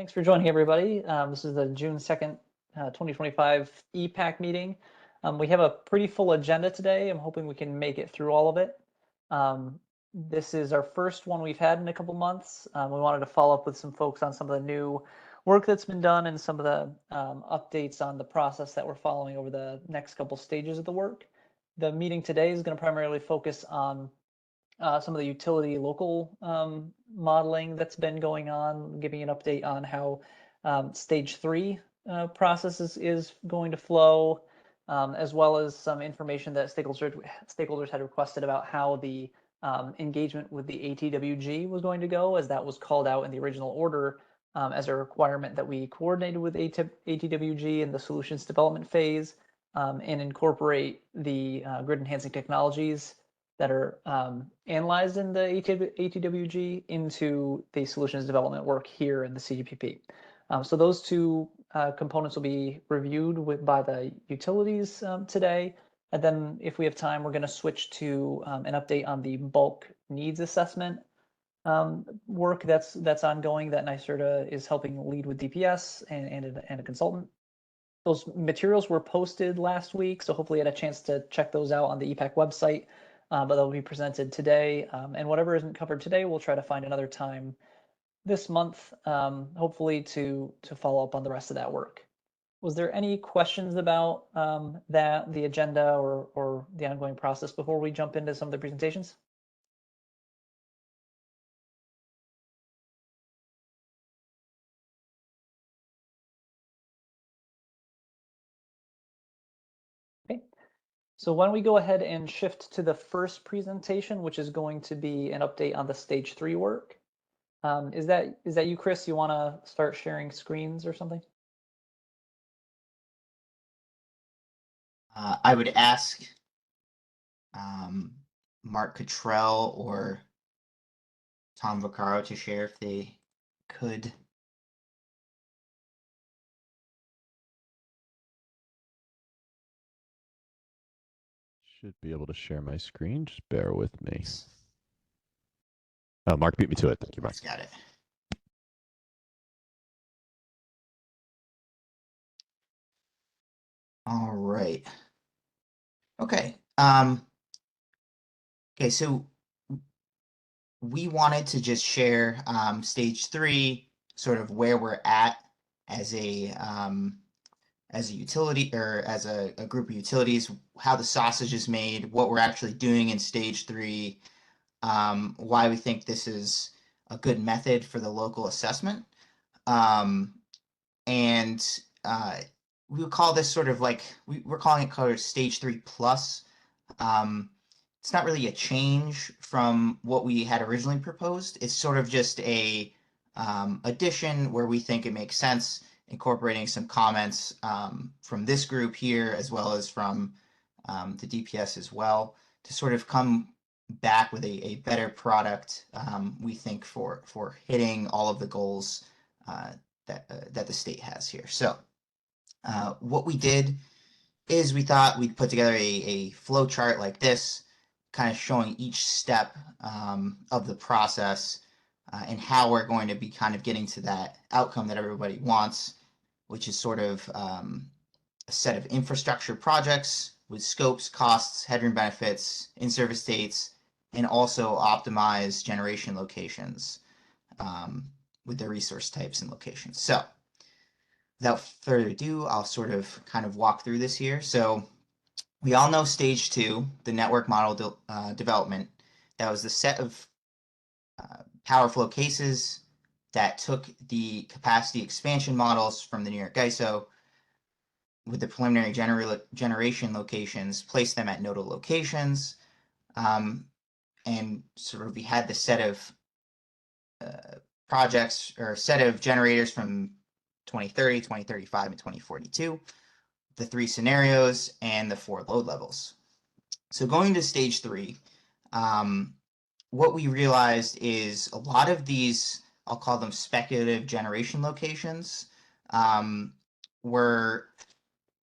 Thanks for joining, everybody. This is the June 2nd, 2025 EPPAC meeting. We have a pretty full agenda today. I'm hoping we can make it through all of it. This is our first one we've had in a couple months. We wanted to follow up with some folks on some of the new work that's been done and some of the updates on the process that we're following over the next couple stages of the work. The meeting today is going to primarily focus on some of the utility local modeling that's been going on, giving an update on how stage 3 process is going to flow, as well as some information that stakeholders had requested about how the engagement with the ATWG was going to go, as that was called out in the original order as a requirement that we coordinated with ATWG in the solutions development phase and incorporate the grid enhancing technologies that are analyzed in the ATWG into the solutions development work here in the CGPP. So those two components will be reviewed by the utilities today. And then if we have time, we're going to switch to an update on the bulk needs assessment work that's ongoing that NYSERDA is helping lead with DPS and a consultant. Those materials were posted last week, so hopefully you had a chance to check those out on the EPPAC website. But they'll be presented today, and whatever isn't covered today, we'll try to find another time this month, hopefully to follow up on the rest of that work. Was there any questions about the agenda or the ongoing process before we jump into some of the presentations? Okay. So why don't we go ahead and shift to the first presentation, which is going to be an update on the stage 3 work. Is that you, Chris? You want to start sharing screens or something? I would ask Mark Cottrell or Tom Vaccaro to share if they could. Should be able to share my screen. Just bear with me. Oh, Mark beat me to it. Thank you, Mark. Got it. All right. Okay. Okay, so we wanted to just share stage 3, sort of where we're at as a utility or as a group of utilities, how the sausage is made, what we're actually doing in stage 3, why we think this is a good method for the local assessment. And we would call this sort of like, we're calling it stage 3 plus. It's not really a change from what we had originally proposed. It's sort of just a addition where we think it makes sense, incorporating some comments from this group here, as well as from the DPS as well, to sort of come back with a better product, we think, for hitting all of the goals that the state has here. So what we did is we thought we'd put together a flow chart like this, kind of showing each step of the process and how we're going to be kind of getting to that outcome that everybody wants, which is sort of a set of infrastructure projects with scopes, costs, headroom benefits, in-service dates, and also optimize generation locations with their resource types and locations. So without further ado, I'll sort of kind of walk through this here. So we all know stage 2, the network model development. That was the set of power flow cases that took the capacity expansion models from the New York ISO with the preliminary generation locations, placed them at nodal locations, and sort of we had the set of projects or set of generators from 2030, 2035, and 2042, the 3 scenarios, and the 4 load levels. So going to stage 3, what we realized is a lot of these, I'll call them speculative generation locations, were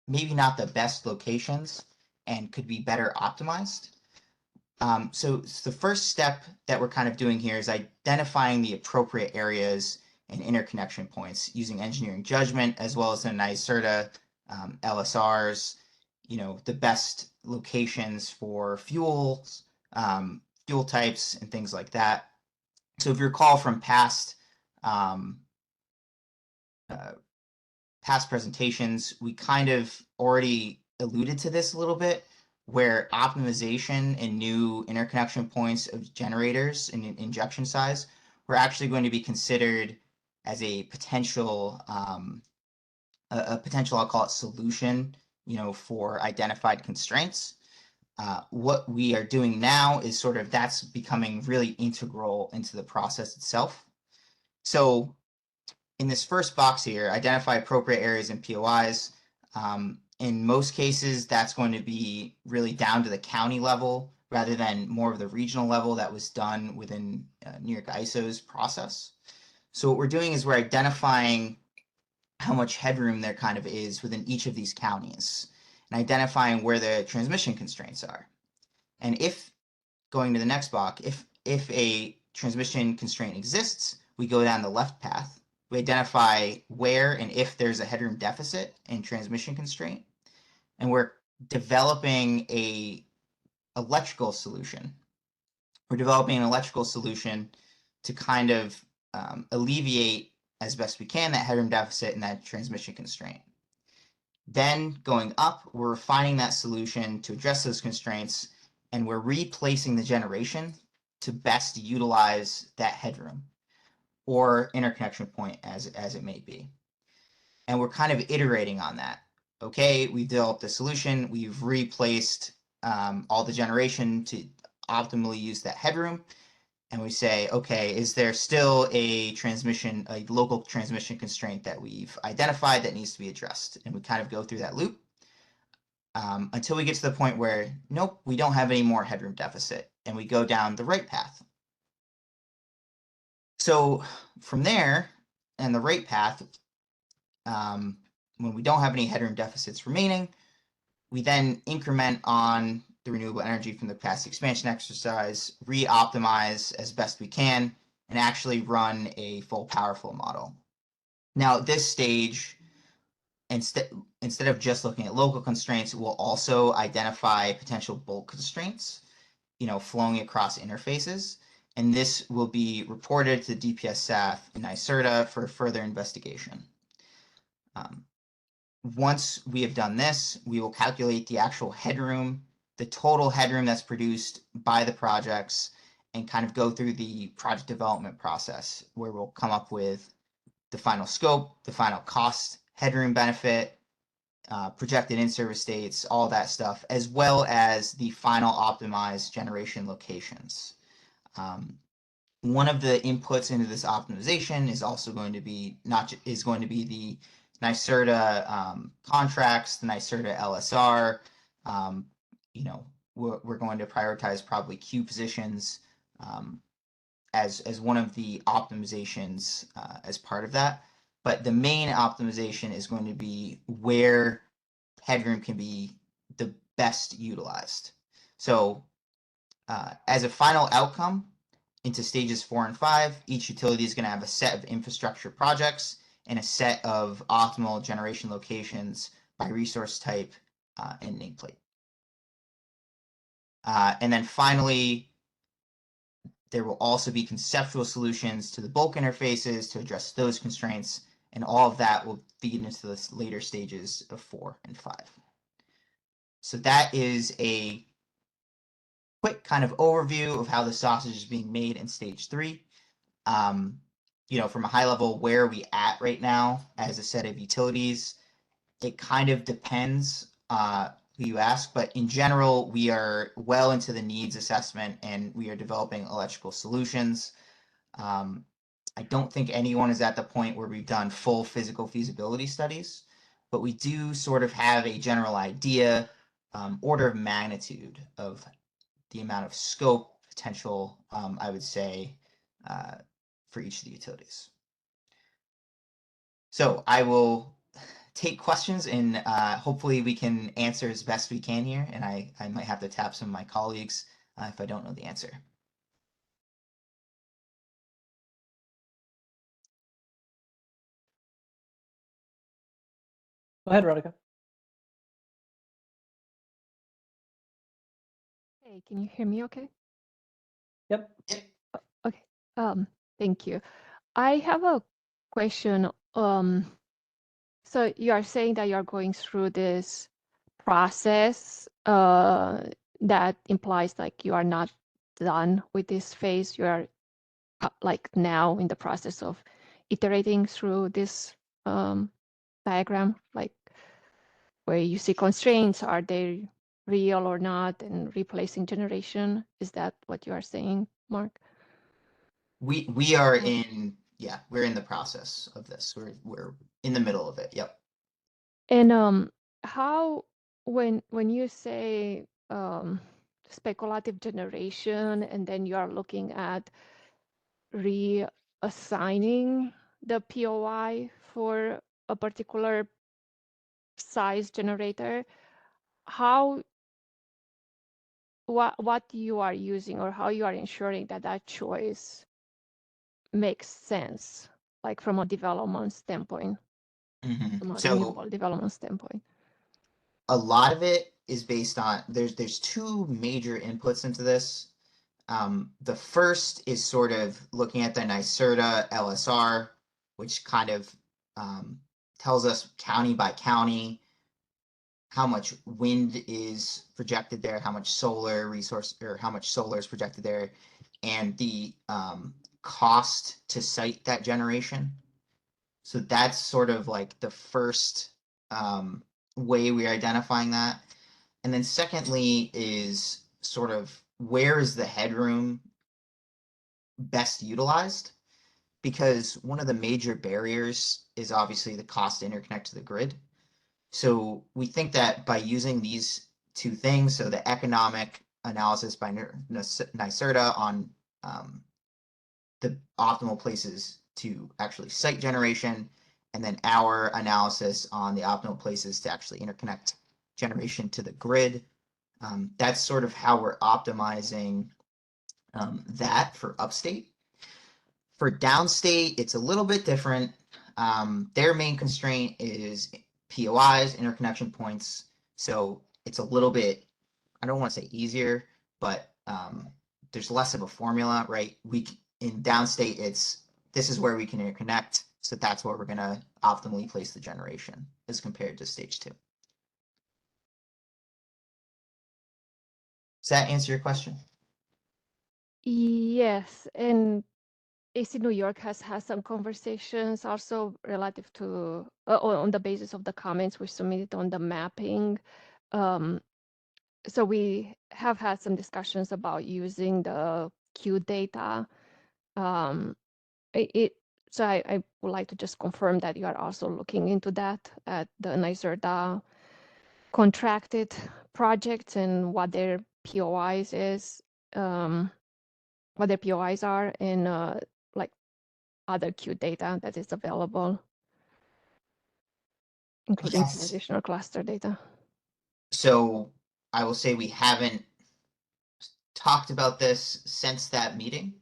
maybe not the best locations and could be better optimized. So the first step that we're kind of doing here is identifying the appropriate areas and interconnection points using engineering judgment, as well as the NYSERDA LSRs, the best locations for fuels, fuel types, and things like that. So if you recall from past past presentations, we kind of already alluded to this a little bit, where optimization and new interconnection points of generators and injection size were actually going to be considered as a potential, I'll call it solution, for identified constraints. What we are doing now is sort of that's becoming really integral into the process itself. So in this first box here, identify appropriate areas and POIs. In most cases, that's going to be really down to the county level rather than more of the regional level that was done within New York ISO's process. So what we're doing is we're identifying how much headroom there kind of is within each of these counties and identifying where the transmission constraints are. And if, going to the next box, if a transmission constraint exists, we go down the left path. We identify where and if there's a headroom deficit and transmission constraint, and we're developing a electrical solution. We're developing an electrical solution to kind of alleviate as best we can that headroom deficit and that transmission constraint. Then going up, we're refining that solution to address those constraints, and we're replacing the generation to best utilize that headroom or interconnection point as it may be. And we're kind of iterating on that. Okay, we've developed a solution, we've replaced all the generation to optimally use that headroom, and we say, okay, is there still a local transmission constraint that we've identified that needs to be addressed? And we kind of go through that loop until we get to the point where, nope, we don't have any more headroom deficit, and we go down the right path. So from there, and the right path, when we don't have any headroom deficits remaining, we then increment on the renewable energy from the capacity expansion exercise, re-optimize as best we can, and actually run a full power flow model. Now at this stage, instead of just looking at local constraints, we'll also identify potential bulk constraints, flowing across interfaces. And this will be reported to DPS staff in NYSERDA for further investigation. Once we have done this, we will calculate the actual headroom, the total headroom that's produced by the projects, and kind of go through the project development process where we'll come up with the final scope, the final cost, headroom benefit, projected in-service dates, all that stuff, as well as the final optimized generation locations. One of the inputs into this optimization is also going to be the NYSERDA contracts, the NYSERDA LSR. We're going to prioritize probably queue positions as one of the optimizations as part of that. But the main optimization is going to be where headroom can be the best utilized. So as a final outcome, into stages 4 and 5, each utility is going to have a set of infrastructure projects and a set of optimal generation locations by resource type and nameplate. And then finally, there will also be conceptual solutions to the bulk interfaces to address those constraints, and all of that will feed into the later stages of 4 and 5. So that is a quick kind of overview of how the sausage is being made in stage 3. From a high level, where are we at right now as a set of utilities? It kind of depends who you ask, but in general, we are well into the needs assessment and we are developing electrical solutions. I don't think anyone is at the point where we've done full physical feasibility studies, but we do sort of have a general idea, order of magnitude of the amount of scope potential, I would say, for each of the utilities. So I will take questions and hopefully we can answer as best we can here. And I might have to tap some of my colleagues if I don't know the answer. Go ahead, Veronica. Hey, can you hear me okay? Yep. Okay. Thank you. I have a question. So you are saying that you're going through this process, that implies like you are not done with this phase. You are like now in the process of iterating through this diagram, like where you see constraints, are they real or not, and replacing generation. Is that what you are saying, Mark? We are in, yeah, we're in the process of this. We're in the middle of it. Yep. And how, when you say speculative generation, and then you are looking at reassigning the POI for a particular size generator, how, what you are using, or how you are ensuring that that choice makes sense, like from a development standpoint, from a So renewable development standpoint. a lot of it is based on, there's two major inputs into this. The first is sort of looking at the NYSERDA LSR, which kind of tells us county by county how much wind is projected there, how much solar resource, or how much solar is projected there, and the cost to site that generation. So that's sort of like the first way we're identifying that. And then secondly is sort of where is the headroom best utilized? Because one of the major barriers is obviously the cost to interconnect to the grid. So we think that by using these two things, so the economic analysis by NYSERDA on the optimal places to actually site generation, and then our analysis on the optimal places to actually interconnect generation to the grid. That's sort of how we're optimizing that for upstate. For downstate, it's a little bit different. Their main constraint is POIs, interconnection points. So it's a little bit, I don't want to say easier, but there's less of a formula, right? In downstate, this is where we can interconnect. So that's where we're going to optimally place the generation as compared to stage 2. Does that answer your question? Yes, and AC New York has had some conversations also relative to, on the basis of the comments we submitted on the mapping. So we have had some discussions about using the Q data. So I would like to just confirm that you are also looking into that at the NYSERDA contracted projects and what their POIs is, what their POIs are, and like other Q data that is available, including Yes. transitional cluster data. So I will say we haven't talked about this since that meeting,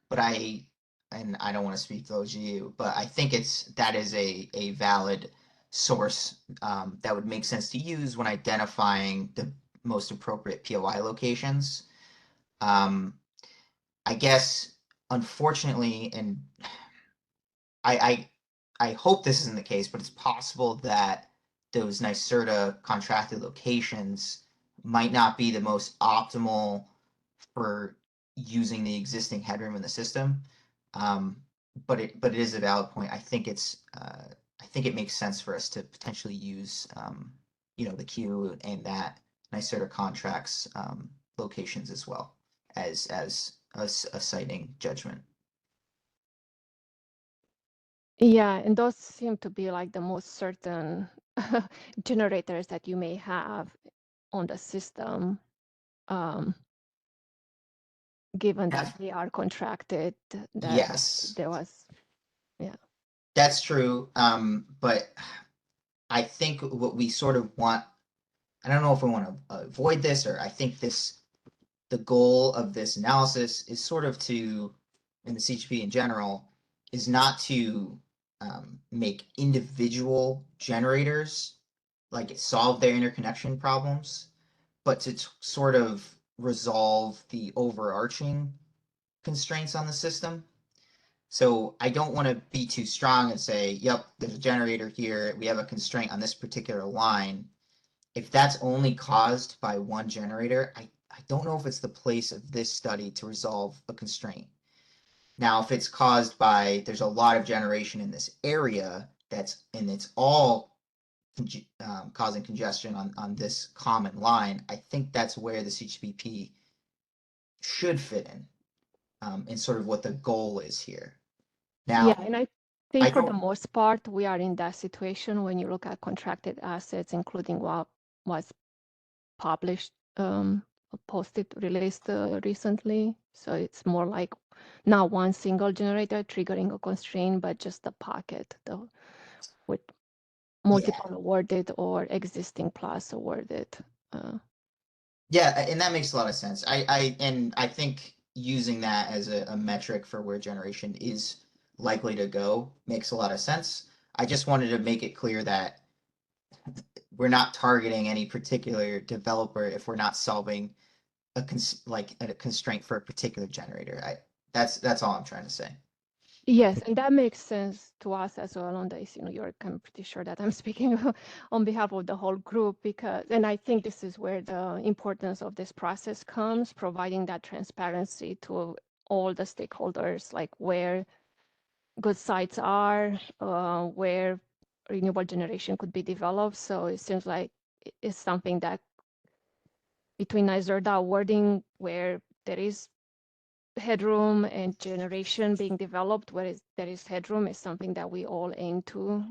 but I don't want to speak to OGU, but I think that is a valid source that would make sense to use when identifying the most appropriate POI locations. I guess, unfortunately, and I hope this isn't the case, but it's possible that those NYSERDA contracted locations might not be the most optimal for using the existing headroom in the system. But it is a valid point. I think it makes sense for us to potentially use the queue and that NYSERDA contracts locations as well as a siting judgment. Yeah, and those seem to be like the most certain generators that you may have on the system, given that they are contracted. That Yes, there was, yeah. that's true. But I think what we sort of want, I don't know if we want to avoid this, or I think the goal of this analysis is sort of to, in the CGP in general, is not to make individual generators like solve their interconnection problems, but to sort of resolve the overarching constraints on the system. So I don't want to be too strong and say, yep, there's a generator here. We have a constraint on this particular line. If that's only caused by one generator, I don't know if it's the place of this study to resolve a constraint. Now, if it's caused by, there's a lot of generation in this area and it's all causing congestion on this common line, I think that's where the CHPP should fit in, and sort of what the goal is here. Now, Yeah, and I think I for the don't, most part, we are in that situation when you look at contracted assets, including what was published, posted, released recently. So it's more like not one single generator triggering a constraint, but just a pocket with multiple awarded or existing plus awarded. Yeah, and that makes a lot of sense. I think using that as a metric for where generation is likely to go makes a lot of sense. I just wanted to make it clear that we're not targeting any particular developer if we're not solving a constraint for a particular generator. That's all I'm trying to say. Yes, and that makes sense to us as well on this, New York. I'm pretty sure that I'm speaking on behalf of the whole group and I think this is where the importance of this process comes, providing that transparency to all the stakeholders, like where good sites are, where renewable generation could be developed. So it seems like it's something that between NYSERDA awarding where there is headroom and generation being developed where there is headroom is something that we all aim to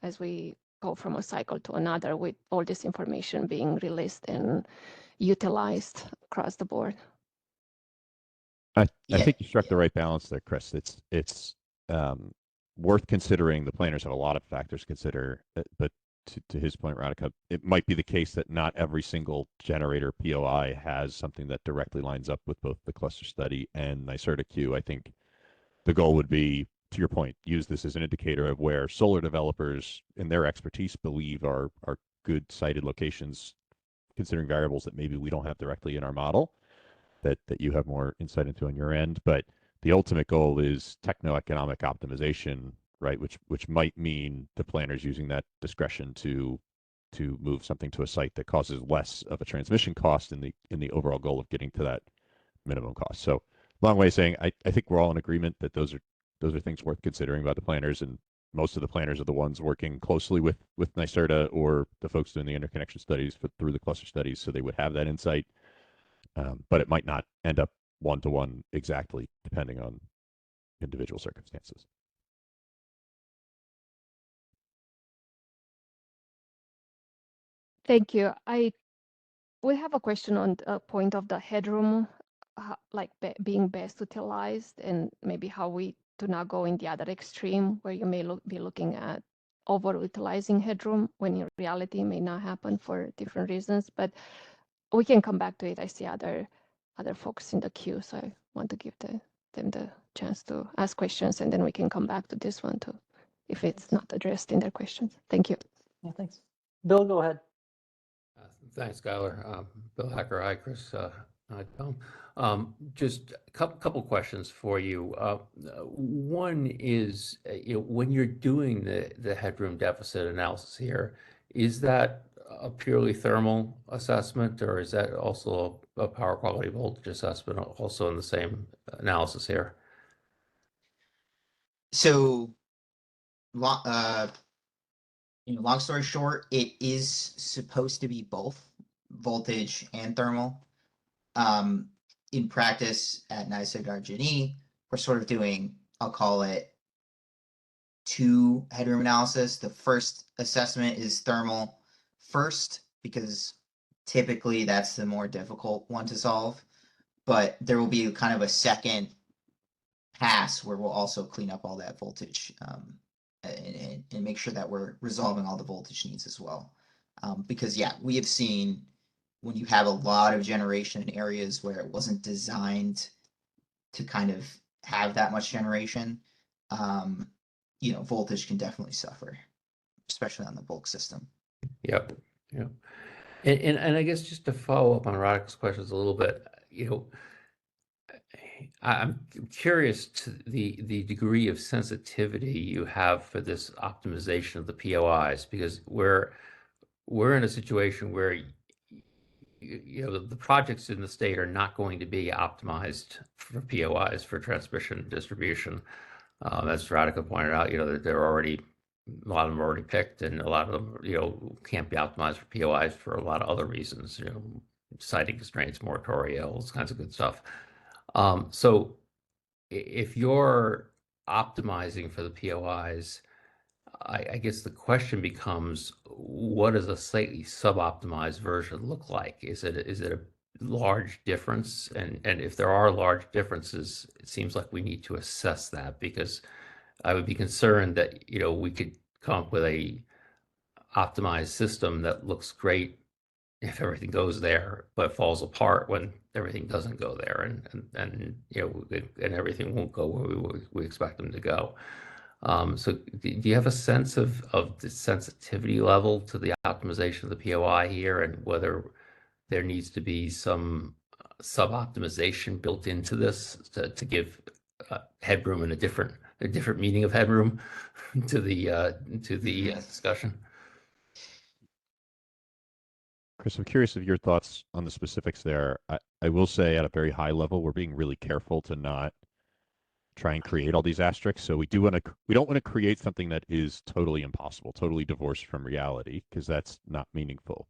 as we go from a cycle to another with all this information being released and utilized across the board. I Yeah, think you struck the right balance there, Chris. It's worth considering. The planners have a lot of factors to consider, but to his point, Radhika, it might be the case that not every single generator POI has something that directly lines up with both the cluster study and NYSERDA Q. I think the goal would be, to your point, use this as an indicator of where solar developers and their expertise believe are good sited locations, considering variables that maybe we don't have directly in our model, that you have more insight into on your end. But the ultimate goal is techno-economic optimization, right? Which might mean the planners using that discretion to move something to a site that causes less of a transmission cost in the overall goal of getting to that minimum cost. So long way of saying I think we're all in agreement that those are things worth considering by the planners, and most of the planners are the ones working closely with NYSERDA or the folks doing the interconnection studies through the cluster studies, so they would have that insight. But it might not end up one-to-one exactly, depending on individual circumstances. Thank you. I would have a question on the point of the headroom, like being best utilized, and maybe how we do not go in the other extreme where you may be looking at over-utilizing headroom when in reality may not happen for different reasons. But we can come back to it. I see other folks in the queue, so I want to give them the chance to ask questions, and then we can come back to this one too, if it's not addressed in their questions. Thank you. Yeah, thanks. Bill, go ahead. Thanks, Skylar. Bill Hacker, hi, Chris. Hi, Tom. Just a couple questions for you. One is, when you're doing the headroom deficit analysis here, is that a purely thermal assessment, or is that also a power quality voltage assessment also in the same analysis here? so long story short, it is supposed to be both voltage and thermal. In practice at NYSERDA RG&E, we're sort of doing, I'll call it, two headroom analysis. The first assessment is thermal first, because typically that's the more difficult one to solve. But there will be kind of a second pass where we'll also clean up all that voltage, and make sure that we're resolving all the voltage needs as well. Because yeah, we have seen when you have a lot of generation in areas where it wasn't designed to kind of have that much generation, voltage can definitely suffer, especially on the bulk system. Yep. Yep. And I guess just to follow up on Radhika's questions a little bit, I'm curious to the degree of sensitivity you have for this optimization of the POIs, because we're in a situation where the projects in the state are not going to be optimized for POIs for transmission and distribution. As Radhika pointed out, they're already a lot of them are already picked, and a lot of them, can't be optimized for POIs for a lot of other reasons, siting constraints, moratoria, all those kinds of good stuff. So if you're optimizing for the POIs, I guess the question becomes, what does a slightly sub-optimized version look like? Is it a large difference? And if there are large differences, it seems like we need to assess that, because I would be concerned that, we could come up with a optimized system that looks great if everything goes there, but falls apart when everything doesn't go there, and everything won't go where we expect them to go. So do you have a sense of the sensitivity level to the optimization of the POI here, and whether there needs to be some sub-optimization built into this to give headroom and a different meaning of headroom to the discussion? Chris, I'm curious of your thoughts on the specifics there. I will say at a very high level, we're being really careful to not try and create all these asterisks. So we don't want to create something that is totally impossible, totally divorced from reality, because that's not meaningful.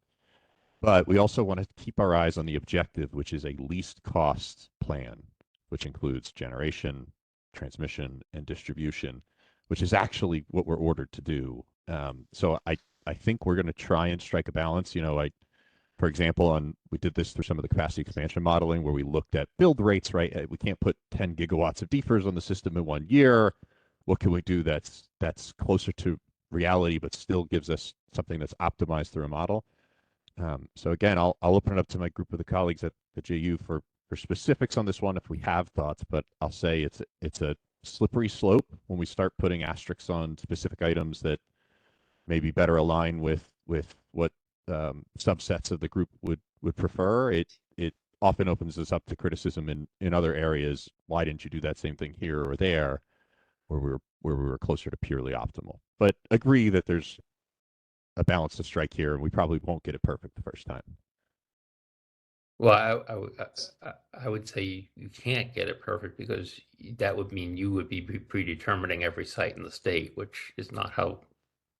But we also want to keep our eyes on the objective, which is a least cost plan, which includes generation, transmission, and distribution, which is actually what we're ordered to do. So I think we're going to try and strike a balance. For example, we did this through some of the capacity expansion modeling where we looked at build rates, right? We can't put 10 gigawatts of DFERS on the system in 1 year. What can we do that's closer to reality, but still gives us something that's optimized through a model? So again, I'll open it up to my group of the colleagues at the JU for specifics on this one if we have thoughts, but I'll say it's a slippery slope when we start putting asterisks on specific items that maybe better align with what subsets of the group would prefer. It often opens us up to criticism in other areas. Why didn't you do that same thing here or there, where we were closer to purely optimal? But agree that there's a balance to strike here, and we probably won't get it perfect the first time. Well, I would say you can't get it perfect, because that would mean you would be predetermining every site in the state, which is not how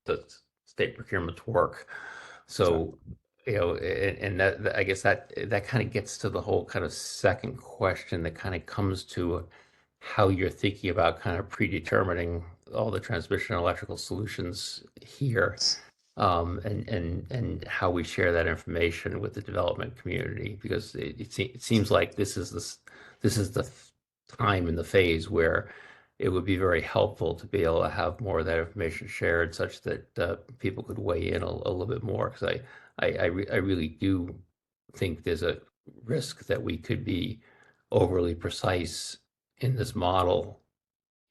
the state procurements work. So, and that I guess that kind of gets to the whole kind of second question that kind of comes to how you're thinking about kind of predetermining all the transmission electrical solutions here. And how we share that information with the development community, because it seems like this is the time in the phase where it would be very helpful to be able to have more of that information shared, such that people could weigh in a little bit more. Because I really do think there's a risk that we could be overly precise in this model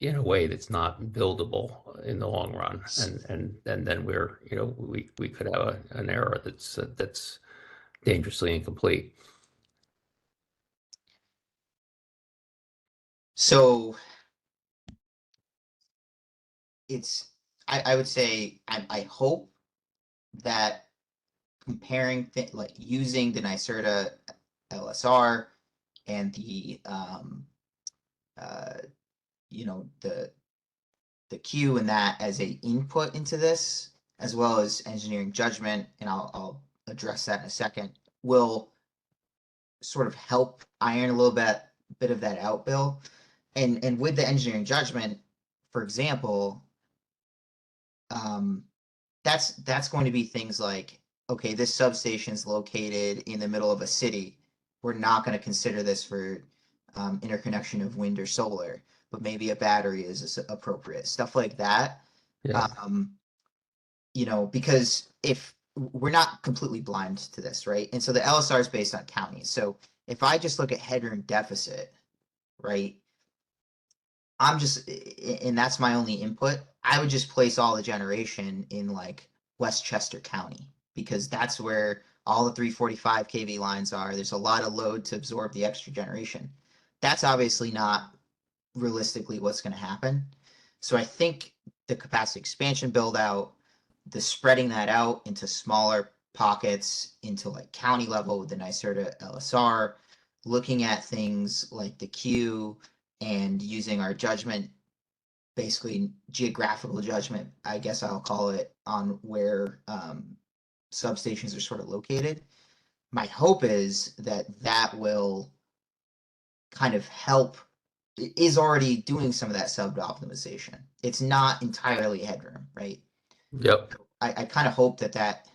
in a way that's not buildable in the long run, and then we could have an error that's dangerously incomplete. So I would say I hope that comparing like using the NYSERDA LSR and the the Q and that as a input into this, as well as engineering judgment, and I'll address that in a second, will sort of help iron a little bit of that out, Bill. And with the engineering judgment, for example, that's going to be things like, okay, this substation is located in the middle of a city. We're not going to consider this for interconnection of wind or solar, but maybe a battery is appropriate. Stuff like that. Yeah. Because if we're not completely blind to this, right? And so the LSR is based on counties. So if I just look at headroom deficit, right? And that's my only input. I would just place all the generation in like Westchester County, because that's where all the 345 kV lines are. There's a lot of load to absorb the extra generation. That's obviously not realistically what's going to happen. So I think the capacity expansion build out, the spreading that out into smaller pockets, into like county level with the NYSERDA LSR, looking at things like the queue and using our judgment, basically geographical judgment, I guess I'll call it, on where substations are sort of located. My hope is that that will kind of help, is already doing some of that sub optimization. It's not entirely headroom, right? Yep. I kind of hope that,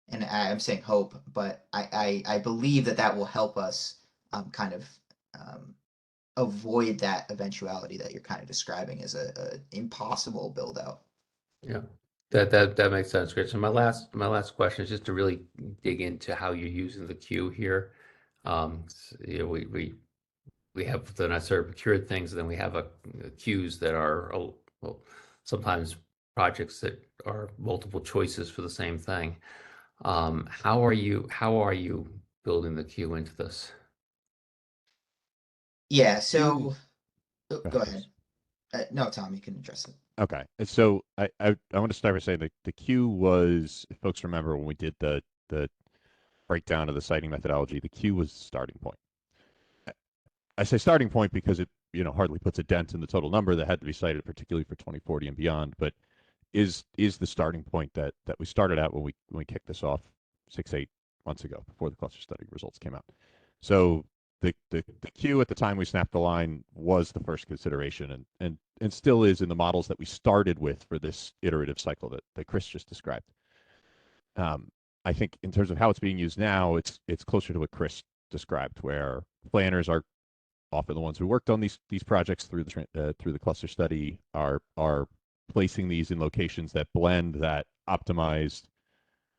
and I'm saying hope, but I believe that will help us kind of avoid that eventuality that you're kind of describing as a impossible build out. Yeah, that makes sense, Chris. And my last question is just to really dig into how you're using the queue here. You know, we have the NYSERDA procured things, and then we have queues that are well, sometimes projects that are multiple choices for the same thing. How are you building the queue into this? Yeah. So Go go ahead, ahead. No, Tom, you can address it. Okay, and so I want to start by saying that the queue was, if folks remember when we did the breakdown of the siting methodology, the queue was the starting point. I say starting point because it hardly puts a dent in the total number that had to be cited, particularly for 2040 and beyond, but is the starting point that we started at when we kicked this off 6-8 months ago before the cluster study results came out. So the queue at the time we snapped the line was the first consideration, and still is in the models that we started with for this iterative cycle that Chris just described. I think in terms of how it's being used now, it's closer to what Chris described, where planners are often the ones who worked on these projects through the cluster study are placing these in locations that blend that optimized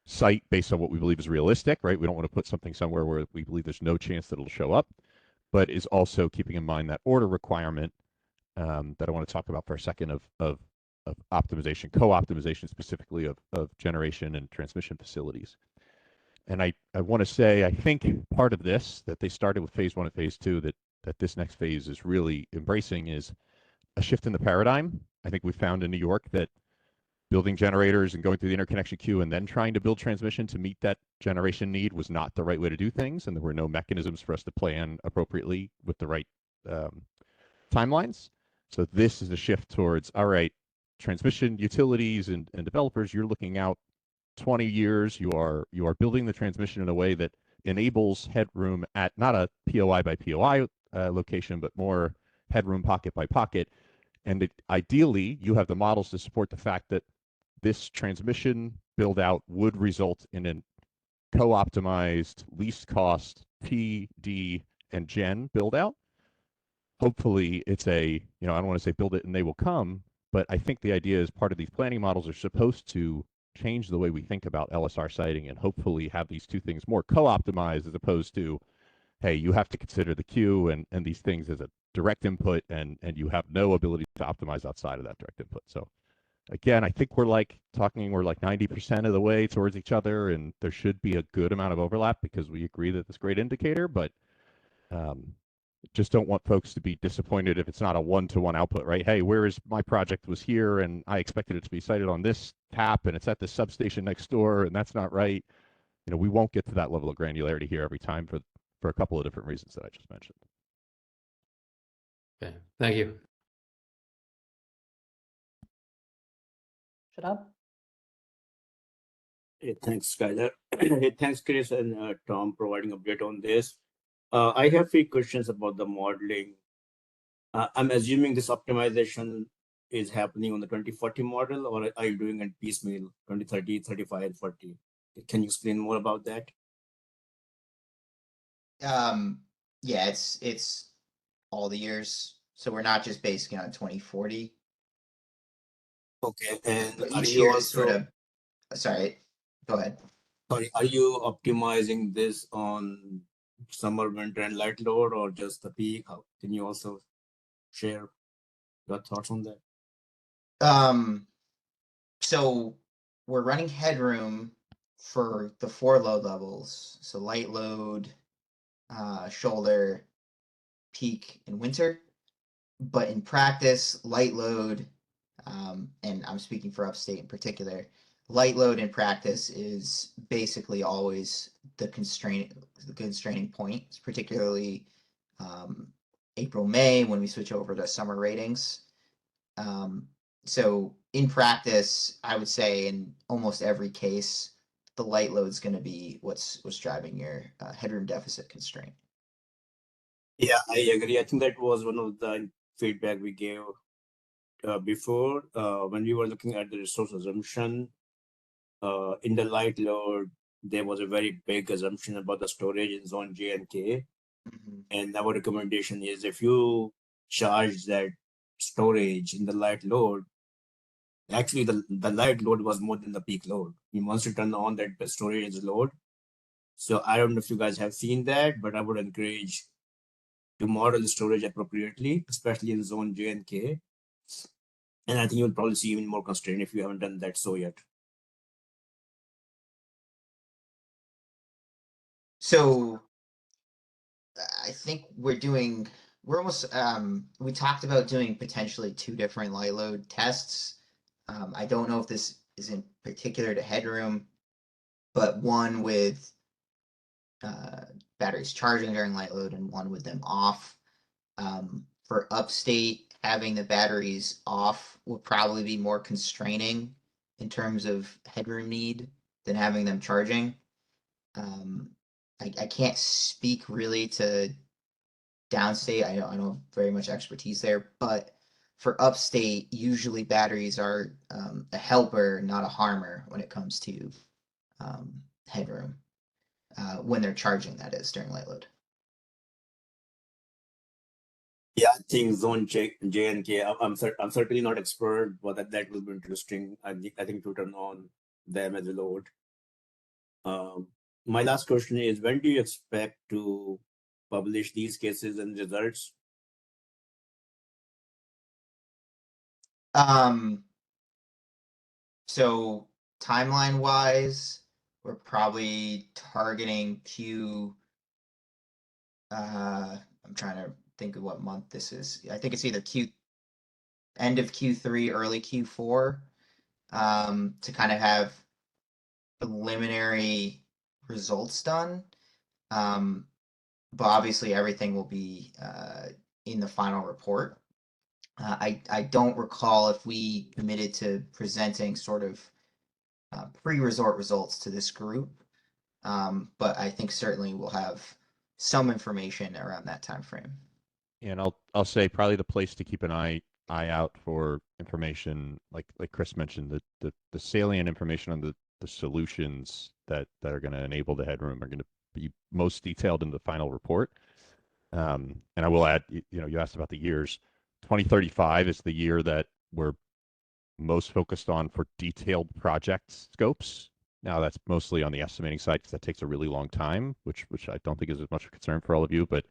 site based on what we believe is realistic, right? We don't want to put something somewhere where we believe there's no chance that it'll show up, but is also keeping in mind that order requirement that I want to talk about for a second of optimization, co-optimization specifically of generation and transmission facilities. And I want to say, I think part of this that they started with phase 1 and phase 2 that this next phase is really embracing is a shift in the paradigm. I think we found in New York that building generators and going through the interconnection queue and then trying to build transmission to meet that generation need was not the right way to do things, and there were no mechanisms for us to plan appropriately with the right timelines. So this is a shift towards, all right, transmission utilities and developers, you're looking out 20 years, you are building the transmission in a way that enables headroom at not a POI by POI location, but more headroom pocket by pocket. And ideally, you have the models to support the fact that this transmission build out would result in a co-optimized least cost P, D, and Gen build out. Hopefully it's I don't want to say build it and they will come, but I think the idea is part of these planning models are supposed to change the way we think about LSR siting and hopefully have these two things more co-optimized as opposed to, hey, you have to consider the queue and these things as a direct input and you have no ability to optimize outside of that direct input. So again, I think we're like 90% of the way towards each other, and there should be a good amount of overlap because we agree that it's a great indicator, but just don't want folks to be disappointed if it's not a one-to-one output, right? Hey, whereas my project was here and I expected it to be sited on this tap and it's at this substation next door and that's not right. We won't get to that level of granularity here every time for a couple of different reasons that I just mentioned. Okay, thank you. Shadab? Hey, thanks, Skylar. Hey, thanks, Chris and Tom, providing update on this. I have 3 questions about the modeling. I'm assuming this optimization is happening on the 2040 model, or are you doing it piecemeal, 2030, 35, and 40? Can you explain more about that? Yeah, it's all the years. So we're not just basing it on 2040. Okay, and But are each you year is also, sort of, sorry, go ahead. sorry, are you optimizing this on summer, winter, and light load, or just the peak? Can you also share your thoughts on that? So we're running headroom for the 4 load levels. So light load, shoulder, peak, and winter. But in practice, light load, and I'm speaking for upstate in particular, light load in practice is basically always the constraining point, particularly April, May when we switch over to summer ratings. So in practice, I would say in almost every case, the light load is going to be what's driving your headroom deficit constraint. Yeah, I agree. I think that was one of the feedback we gave before when we were looking at the resource assumption. In the light load, there was a very big assumption about the storage in zone J and K. Mm-hmm. And our recommendation is if you charge that storage in the light load, actually the light load was more than the peak load. You must turn on that storage load. So I don't know if you guys have seen that, but I would encourage to model the storage appropriately, especially in zone J and K. And I think you'll probably see even more constraint if you haven't done that so yet. So I think we're almost, we talked about doing potentially 2 different light load tests. I don't know if this is in particular to headroom, but one with batteries charging during light load and one with them off. For upstate, having the batteries off will probably be more constraining in terms of headroom need than having them charging. I can't speak really to downstate. I don't have very much expertise there, but for upstate, usually batteries are a helper, not a harmer when it comes to headroom when they're charging, that is, during light load. Yeah, I think zone J and K. I'm certainly not expert, but that will be interesting. I think to turn on them as a load. My last question is, when do you expect to publish these cases and results? So timeline wise, we're probably targeting I'm trying to think of what month this is. I think it's either end of Q3, early Q4, to kind of have preliminary results done. But obviously everything will be in the final report. I don't recall if we committed to presenting sort of pre-resort results to this group, but I think certainly we'll have some information around that time frame. And I'll say probably the place to keep an eye out for information, like Chris mentioned, the salient information on the solutions that are going to enable the headroom are going to be most detailed in the final report. And I will add, you asked about the years. 2035 is the year that we're most focused on for detailed project scopes. Now that's mostly on the estimating side because that takes a really long time, which I don't think is as much a concern for all of you. But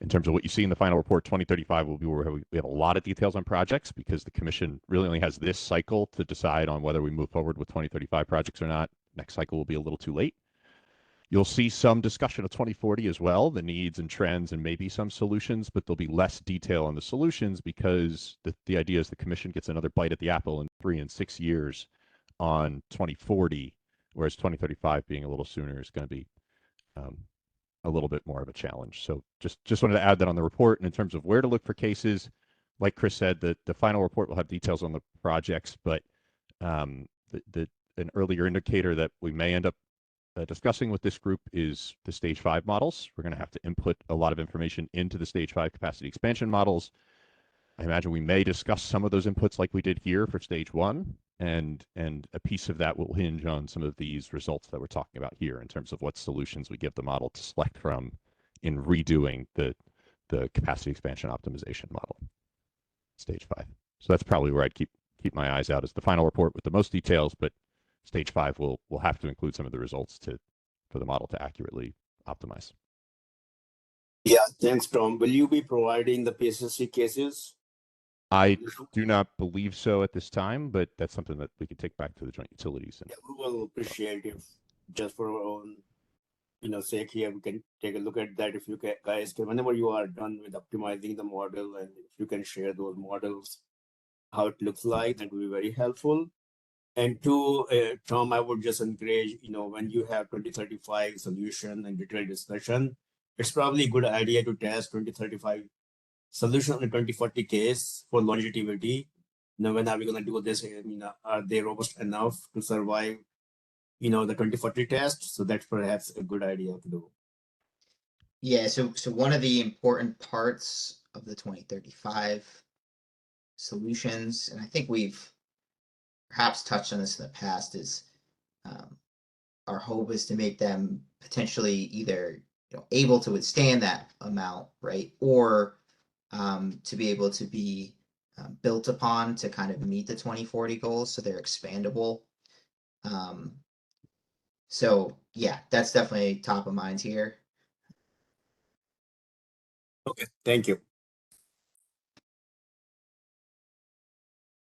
in terms of what you see in the final report, 2035 will be where we have a lot of details on projects because the commission really only has this cycle to decide on whether we move forward with 2035 projects or not. Next cycle will be a little too late. You'll see some discussion of 2040 as well, the needs and trends and maybe some solutions, but there'll be less detail on the solutions because the idea is the commission gets another bite at the apple in 3 and 6 years on 2040, whereas 2035 being a little sooner is going to be a little bit more of a challenge. So just wanted to add that on the report. And in terms of where to look for cases, like Chris said, the final report will have details on the projects, but an earlier indicator that we may end up discussing with this group is the stage 5 models. We're going to have to input a lot of information into the stage 5 capacity expansion models. I imagine we may discuss some of those inputs like we did here for stage 1, and a piece of that will hinge on some of these results that we're talking about here in terms of what solutions we give the model to select from in redoing the capacity expansion optimization model, stage 5. So that's probably where I'd keep my eyes out, is the final report with the most details, but stage 5 will have to include some of the results for the model to accurately optimize. Yeah, thanks, Tom. Will you be providing the PSSC cases? I do not believe so at this time, but that's something that we could take back to the joint utilities. And Yeah, we will appreciate if just for our own, sake here, we can take a look at that. If you guys can, whenever you are done with optimizing the model, and if you can share those models, how it looks like, that will be very helpful. And two, Tom, I would just encourage, when you have 2035 solution and detailed discussion, it's probably a good idea to test 2035 solution on the 2040 case for longevity. When are we going to do this? Are they robust enough to survive, the 2040 test? So that's perhaps a good idea to do. Yeah, so one of the important parts of the 2035 solutions, and I think we've perhaps touched on this in the past, is our hope is to make them potentially either able to withstand that amount, right, or to be able to be built upon to kind of meet the 2040 goals, so they're expandable. So yeah, that's definitely top of mind here. Okay, thank you.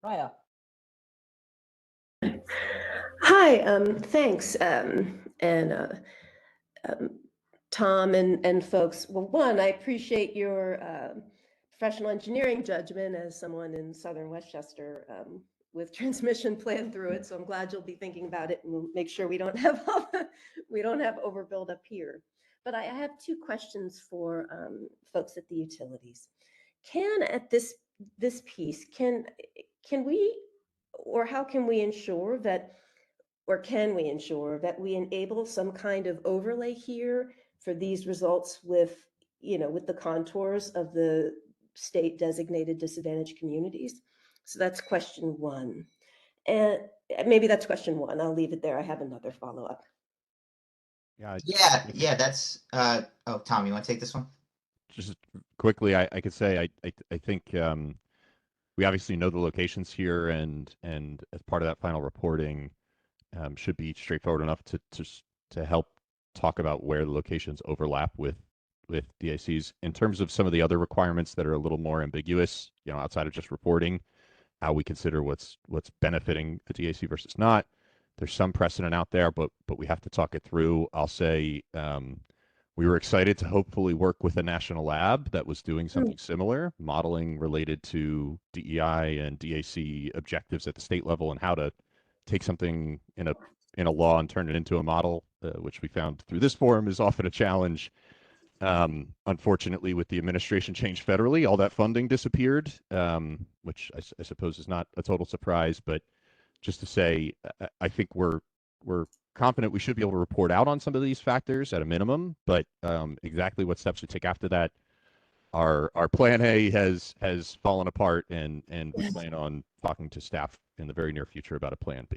Raya. Hi, thanks. Tom and folks. Well, one, I appreciate your professional engineering judgment as someone in Southern Westchester with transmission planned through it. So I'm glad you'll be thinking about it and make sure we don't have overbuild up here. But I have two questions for folks at the utilities. At this piece, can we, or how can we ensure that, or can we ensure that we enable some kind of overlay here for these results with, with the contours of the state designated disadvantaged communities? So that's question one. And maybe that's question one. I'll leave it there. I have another follow-up. Yeah, that's oh, Tom, you want to take this one? just quickly, I could say I think we obviously know the locations here, and as part of that final reporting, should be straightforward enough to help talk about where the locations overlap with DICs. In terms of some of the other requirements that are a little more ambiguous, outside of just reporting, how we consider what's benefiting a DIC versus not. There's some precedent out there, but we have to talk it through. I'll say we were excited to hopefully work with a national lab that was doing something similar, modeling related to DEI and DAC objectives at the state level, and how to take something in a law and turn it into a model, which we found through this forum is often a challenge. Unfortunately, with the administration change federally, all that funding disappeared, which I suppose is not a total surprise. But just to say, I think we're confident we should be able to report out on some of these factors at a minimum. But exactly what steps we take after that, our plan A has fallen apart, and we plan on talking to staff in the very near future about a plan B.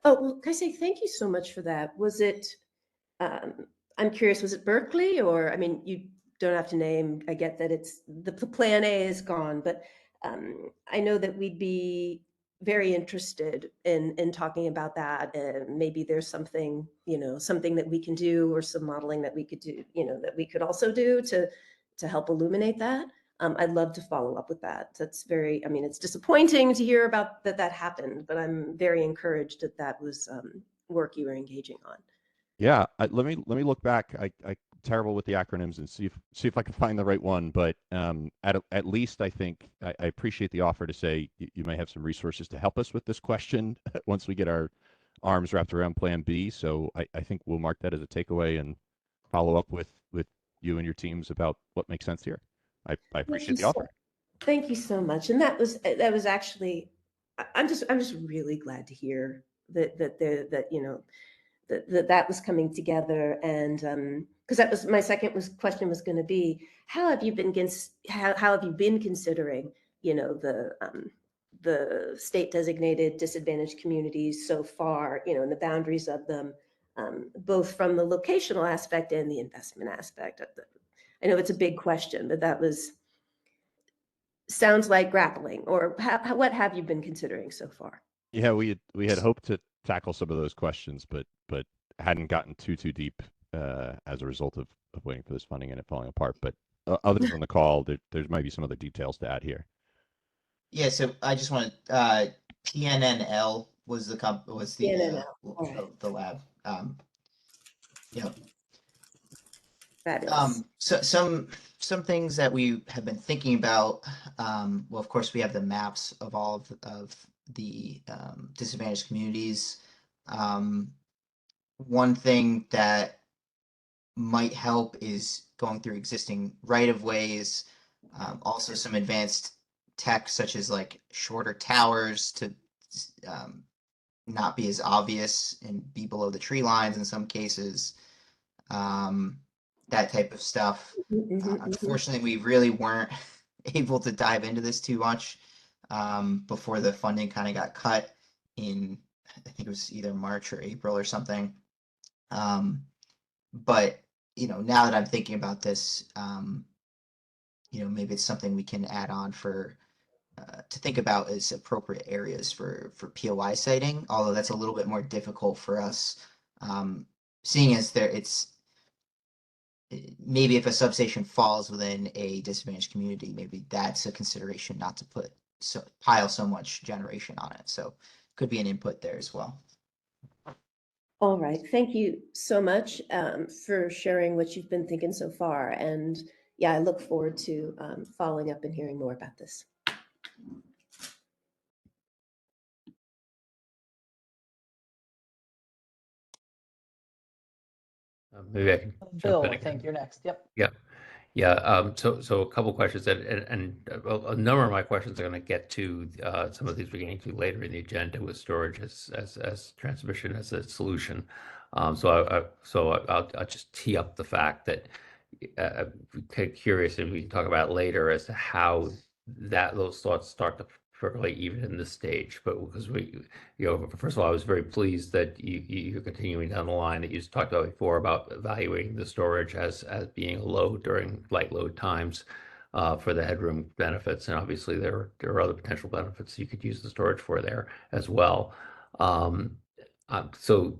Oh, well, can I say thank you so much for that? Was it, I'm curious, was it Berkeley, or, I mean, you don't have to name, I get that it's, the plan A is gone, but I know that we'd be very interested in talking about that. And maybe there's something, something that we can do, or some modeling that we could do, that we could also do to help illuminate that. I'd love to follow up with that. That's very, I mean, it's disappointing to hear about that happened, but I'm very encouraged that was work you were engaging on. Yeah, let me look back. I terrible with the acronyms, and see if I can find the right one. But at least I think I appreciate the offer to say you may have some resources to help us with this question once we get our arms wrapped around Plan B. So I think we'll mark that as a takeaway and follow up with you and your teams about what makes sense here. I appreciate the offer. Thank you so much. And that was actually, I'm just really glad to hear that that was coming together. And because that was my second question was going to be, how have you been considering, the state designated disadvantaged communities so far, and the boundaries of them, both from the locational aspect and the investment aspect. I know it's a big question, but that sounds like grappling. Or what have you been considering so far? Yeah, we had hoped to tackle some of those questions, but hadn't gotten too deep as a result of waiting for this funding and it falling apart. But others on the call, there might be some other details to add here. Yeah, so I just want PNNL was the PNNL, all right. the lab. Yeah. Fabulous. So some things that we have been thinking about. Well, of course, we have the maps of all of the disadvantaged communities. One thing that might help is going through existing right of ways. Also, some advanced tech such as like shorter towers to not be as obvious and be below the tree lines in some cases. That type of stuff. Unfortunately, we really weren't able to dive into this too much before the funding kind of got cut in, I think it was either March or April or something. But now that I'm thinking about this, maybe it's something we can add on for to think about as appropriate areas for POI siting. Although that's a little bit more difficult for us, seeing as maybe if a substation falls within a disadvantaged community, maybe that's a consideration not to pile so much generation on it. So could be an input there as well. All right, thank you so much for sharing what you've been thinking so far. And yeah, I look forward to following up and hearing more about this. Maybe I can Bill, jump in I again. think you're next. Yep. Yeah. So a couple questions, and a number of my questions are going to get to some of these we're getting to later in the agenda with storage as transmission as a solution. So I'll just tee up the fact that curious, and we can talk about it later as to how those thoughts start to percolate even in this stage. But because first of all, I was very pleased that you're continuing down the line that you just talked about before about evaluating the storage as being a load during light load times for the headroom benefits, and obviously there are other potential benefits you could use the storage for there as well. So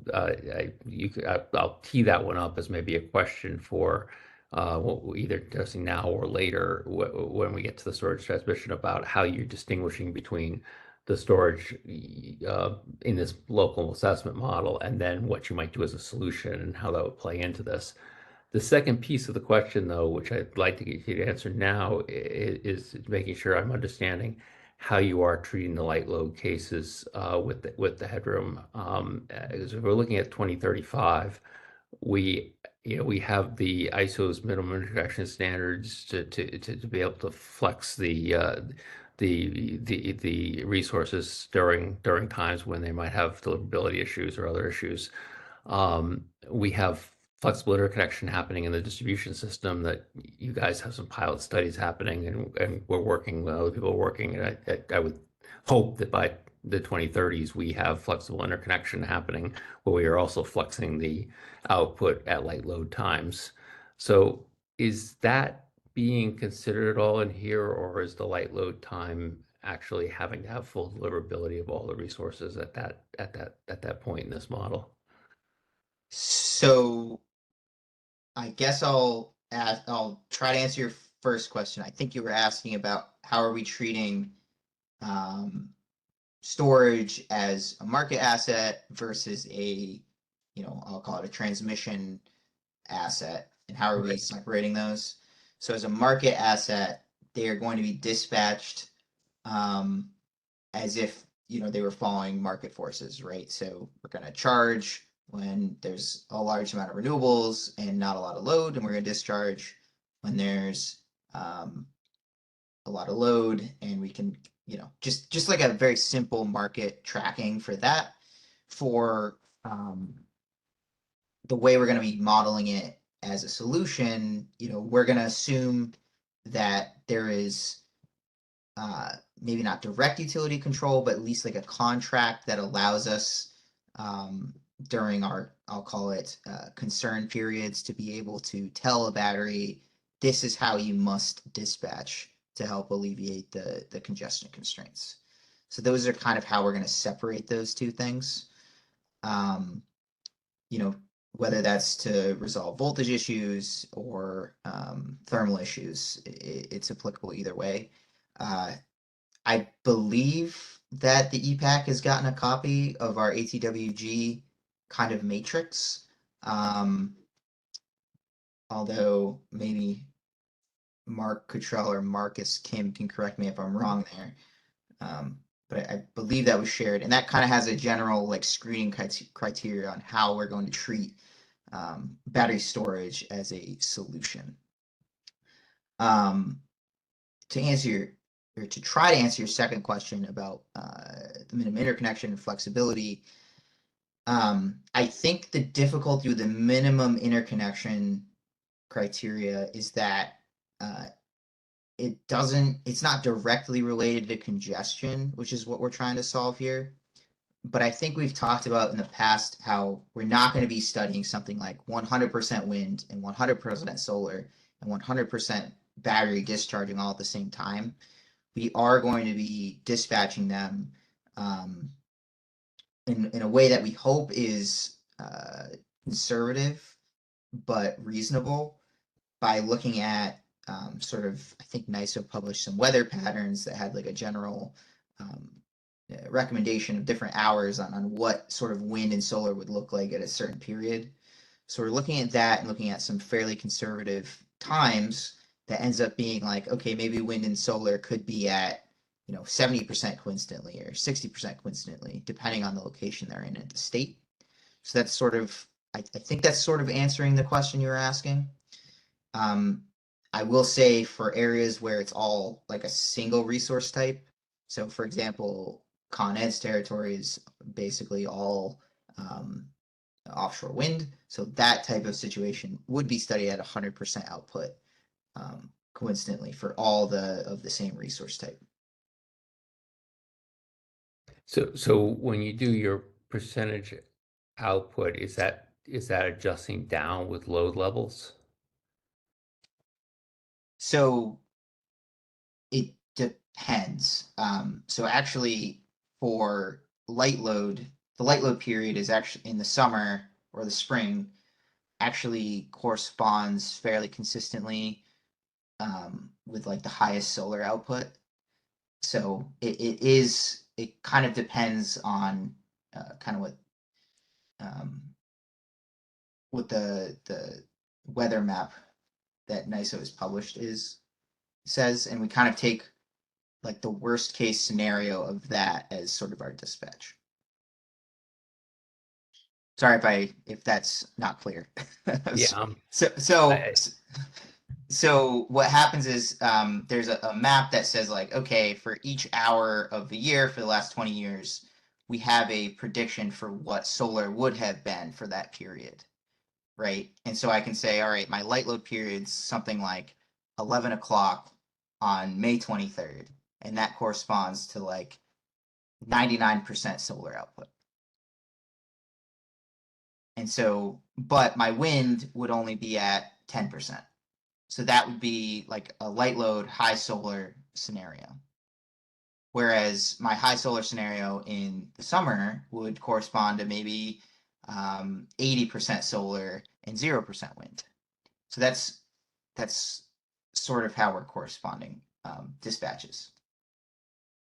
I'll tee that one up as maybe a question for either discussing now or later when we get to the storage transmission about how you're distinguishing between the storage in this local assessment model and then what you might do as a solution and how that would play into this. The second piece of the question, though, which I'd like to get you to answer now, is making sure I'm understanding how you are treating the light load cases with the headroom. As we're looking at 2035, we have the ISO's minimum interconnection standards to be able to flex the resources during times when they might have deliverability issues or other issues. We have flexible interconnection happening in the distribution system that you guys have some pilot studies happening, and we're working, other people are working, and I would hope that by the 2030s we have flexible interconnection happening where we are also flexing the output at light load times. So is that being considered at all in here, or is the light load time actually having to have full deliverability of all the resources at that point in this model? So I guess I'll try to answer your first question. I think you were asking about how are we treating storage as a market asset versus I'll call it a transmission asset, and how are we separating those? So as a market asset, they are going to be dispatched as if they were following market forces, right? So we're going to charge when there's a large amount of renewables and not a lot of load, and we're going to discharge when there's a lot of load, and we can just like a very simple market tracking for that. For the way we're going to be modeling it as a solution, we're going to assume that there is maybe not direct utility control, but at least like a contract that allows us during our, I'll call it concern periods, to be able to tell a battery, this is how you must dispatch to help alleviate the congestion constraints. So those are kind of how we're going to separate those two things. Whether that's to resolve voltage issues or thermal issues, it's applicable either way. I I believe that the EPPAC has gotten a copy of our ATWG kind of matrix. Although maybe Mark Cottrell or Marcus Kim can correct me if I'm wrong there. But I believe that was shared, and that kind of has a general like screening criteria on how we're going to treat battery storage as a solution. To answer or to try to answer your second question about the minimum interconnection and flexibility, I think the difficulty with the minimum interconnection criteria is that it's not directly related to congestion, which is what we're trying to solve here. But I think we've talked about in the past how we're not going to be studying something like 100% wind and 100% solar and 100% battery discharging all at the same time. We are going to be dispatching them in a way that we hope is conservative but reasonable by looking at sort of, I think NISO published some weather patterns that had like a general recommendation of different hours on what sort of wind and solar would look like at a certain period. So we're looking at that and looking at some fairly conservative times that ends up being like, okay, maybe wind and solar could be at 70% coincidentally or 60% coincidentally, depending on the location they're in the state. So that's sort of, I think that's sort of answering the question you were asking. I will say for areas where it's all like a single resource type. So for example, Con Ed's territory is basically all offshore wind. So that type of situation would be studied at 100% output coincidentally for all of the same resource type. So when you do your percentage output, is that adjusting down with load levels? So it depends. So actually for light load, the light load period is actually in the summer or the spring actually corresponds fairly consistently with like the highest solar output. So it kind of depends on kind of what the weather map that NISO has published says, and we kind of take like the worst case scenario of that as sort of our dispatch. Sorry if that's not clear. Yeah. So what happens is there's a map that says like, okay, for each hour of the year for the last 20 years, we have a prediction for what solar would have been for that period, right? And so I can say, all right, my light load period's something like 11 o'clock on May 23rd, and that corresponds to like 99% solar output. And so, but my wind would only be at 10%. So that would be like a light load, high solar scenario. Whereas my high solar scenario in the summer would correspond to maybe 80% solar and 0% wind. So that's sort of how we're corresponding dispatches.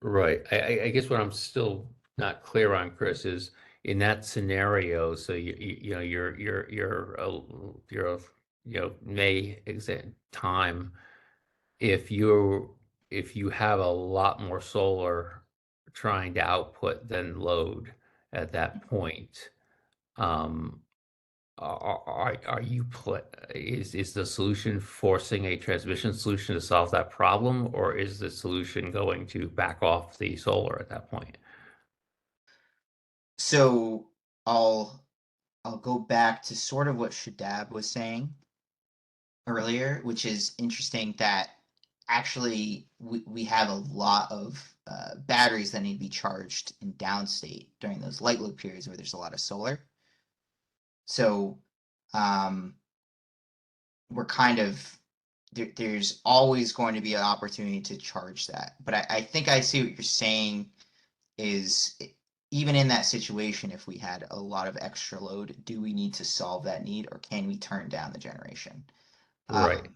Right. I guess what I'm still not clear on, Chris, is in that scenario. So your May exact time. If you have a lot more solar trying to output than load at that point, is the solution forcing a transmission solution to solve that problem, or is the solution going to back off the solar at that point? So I'll go back to sort of what Shadab was saying earlier, which is interesting that actually we have a lot of batteries that need to be charged in downstate during those light load periods where there's a lot of solar. So we're kind of there's always going to be an opportunity to charge that. But I think I see what you're saying is even in that situation, if we had a lot of extra load, do we need to solve that need or can we turn down the generation? Right.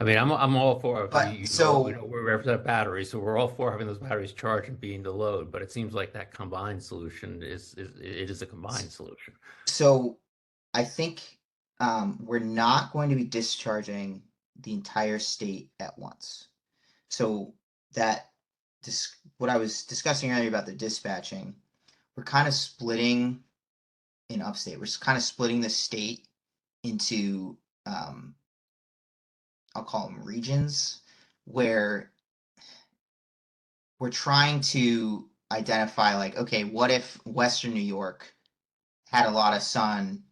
I mean, I'm all for, But we so represent batteries, so we're all for having those batteries charged and being the load, but it seems like that combined solution is a combined solution. so I think we're not going to be discharging the entire state at once. So that what I was discussing earlier about the dispatching, we're kind of splitting in upstate. We're kind of splitting the state into I'll call them regions, where we're trying to identify like, okay, what if Western New York had a lot of sun,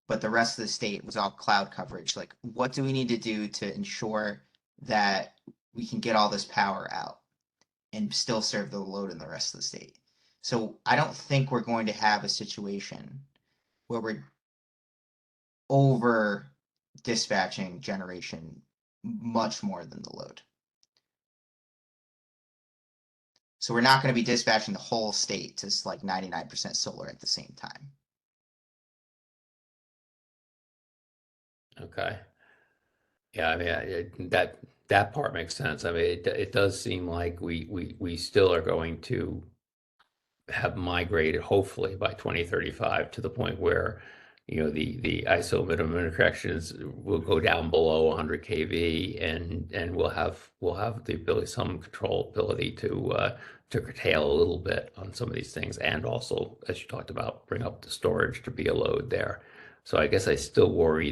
but the rest of the state was all cloud coverage? Like, what do we need to do to ensure that we can get all this power out and still serve the load in the rest of the state? So I don't think we're going to have a situation where we're over dispatching generation much more than the load. So we're not going to be dispatching the whole state to like 99% solar at the same time. Okay. Yeah, I mean, that part makes sense. I mean, it does seem like we still are going to have migrated, hopefully by 2035, to the point where, you know, the ISO minimum interconnections will go down below 100 kV, and we'll have the ability, some control ability to curtail a little bit on some of these things, and also, as you talked about, bring up the storage to be a load there. So I guess I still worry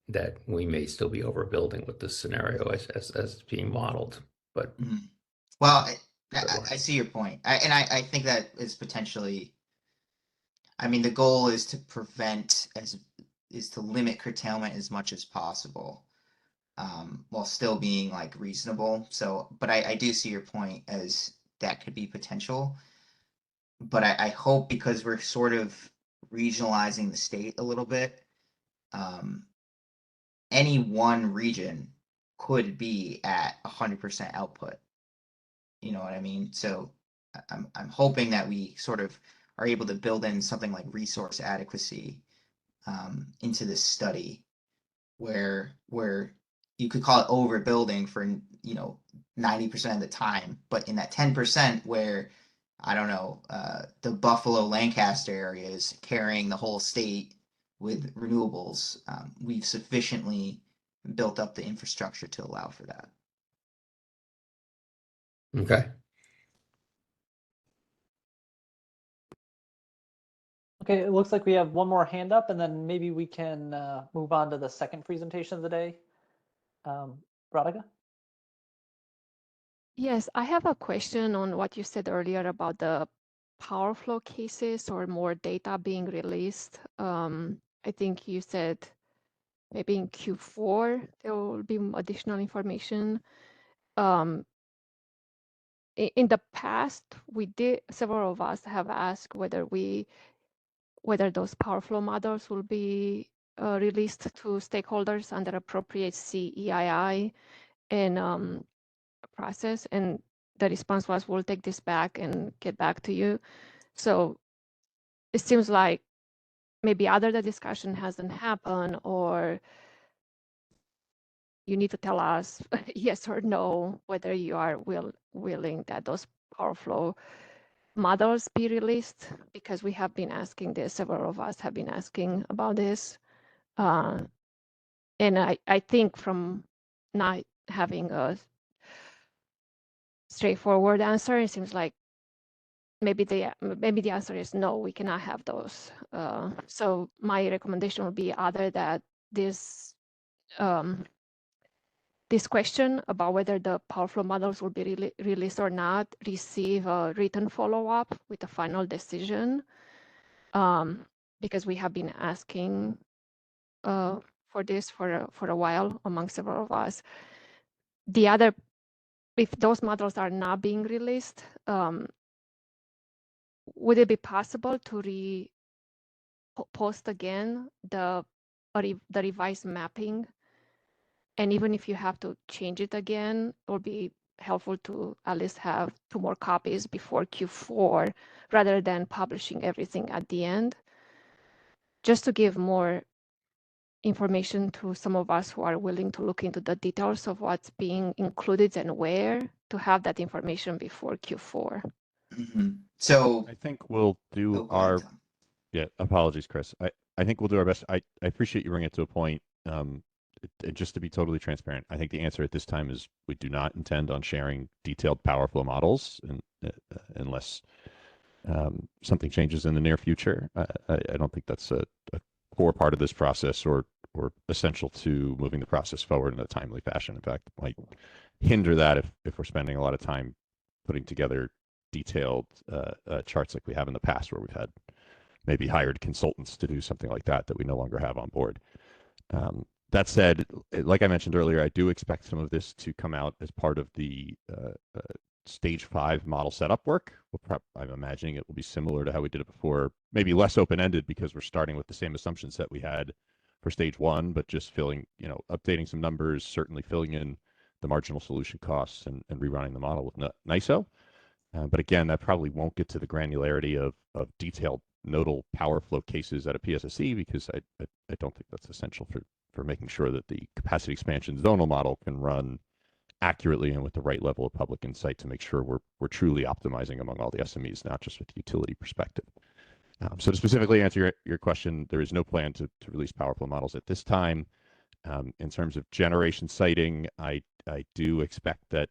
that we may still be overbuilding with this scenario as being modeled, but Well, I see your point. I think that is potentially, I mean, the goal is to limit curtailment as much as possible, while still being like reasonable. So, but I do see your point as that could be potential. But I hope, because we're sort of regionalizing the state a little bit, any one region could be at 100% output. You know what I mean? So I'm hoping that we sort of are able to build in something like resource adequacy into this study, where you could call it overbuilding for 90% of the time, but in that 10% where, I don't know, the Buffalo Lancaster area is carrying the whole state with renewables, we've sufficiently built up the infrastructure to allow for that. okay. Okay, it looks like we have one more hand up, and then maybe we can move on to the second presentation of the day. Radhika? Yes, I have a question on what you said earlier about the power flow cases or more data being released. I think you said maybe in Q4 there will be additional information. In the past, several of us have asked whether those power flow models will be released to stakeholders under appropriate CEII and process, and the response was, we'll take this back and get back to you. So it seems like maybe either the discussion hasn't happened, or you need to tell us yes or no whether you are willing that those power flow models be released, because we have been asking this, several of us have been asking about this. And I think from not having a straightforward answer, it seems like maybe the answer is no, we cannot have those. So my recommendation would be either that this this question about whether the power flow models will be released or not receive a written follow-up with a final decision, because we have been asking for this for a while among several of us. The other, if those models are not being released, would it be possible to post again the revised mapping? And even if you have to change it again, it would be helpful to at least have 2 more copies before Q4, rather than publishing everything at the end, just to give more information to some of us who are willing to look into the details of what's being included and where to have that information before Q4. So, I think we'll do go ahead, our Tom. yeah. Apologies, Chris. I think we'll do our best. I appreciate you bringing it to a point. Just to be totally transparent, I think the answer at this time is we do not intend on sharing detailed power flow models, unless something changes in the near future. I don't think that's a core part of this process or essential to moving the process forward in a timely fashion. In fact, it might hinder that if we're spending a lot of time putting together detailed charts like we have in the past, where we've had maybe hired consultants to do something like that we no longer have on board. That said, like I mentioned earlier, I do expect some of this to come out as part of the stage 5 model setup work. I'm imagining it will be similar to how we did it before, maybe less open-ended because we're starting with the same assumption set we had for stage 1, but just updating some numbers, certainly filling in the marginal solution costs and rerunning the model with NISO. But again, that probably won't get to the granularity of detailed nodal power flow cases at a PSSE, because I don't think that's essential for making sure that the capacity expansion zonal model can run accurately and with the right level of public insight to make sure we're truly optimizing among all the SMEs, not just with the utility perspective. So to specifically answer your question, there is no plan to release power flow models at this time. In terms of generation siting, I do expect that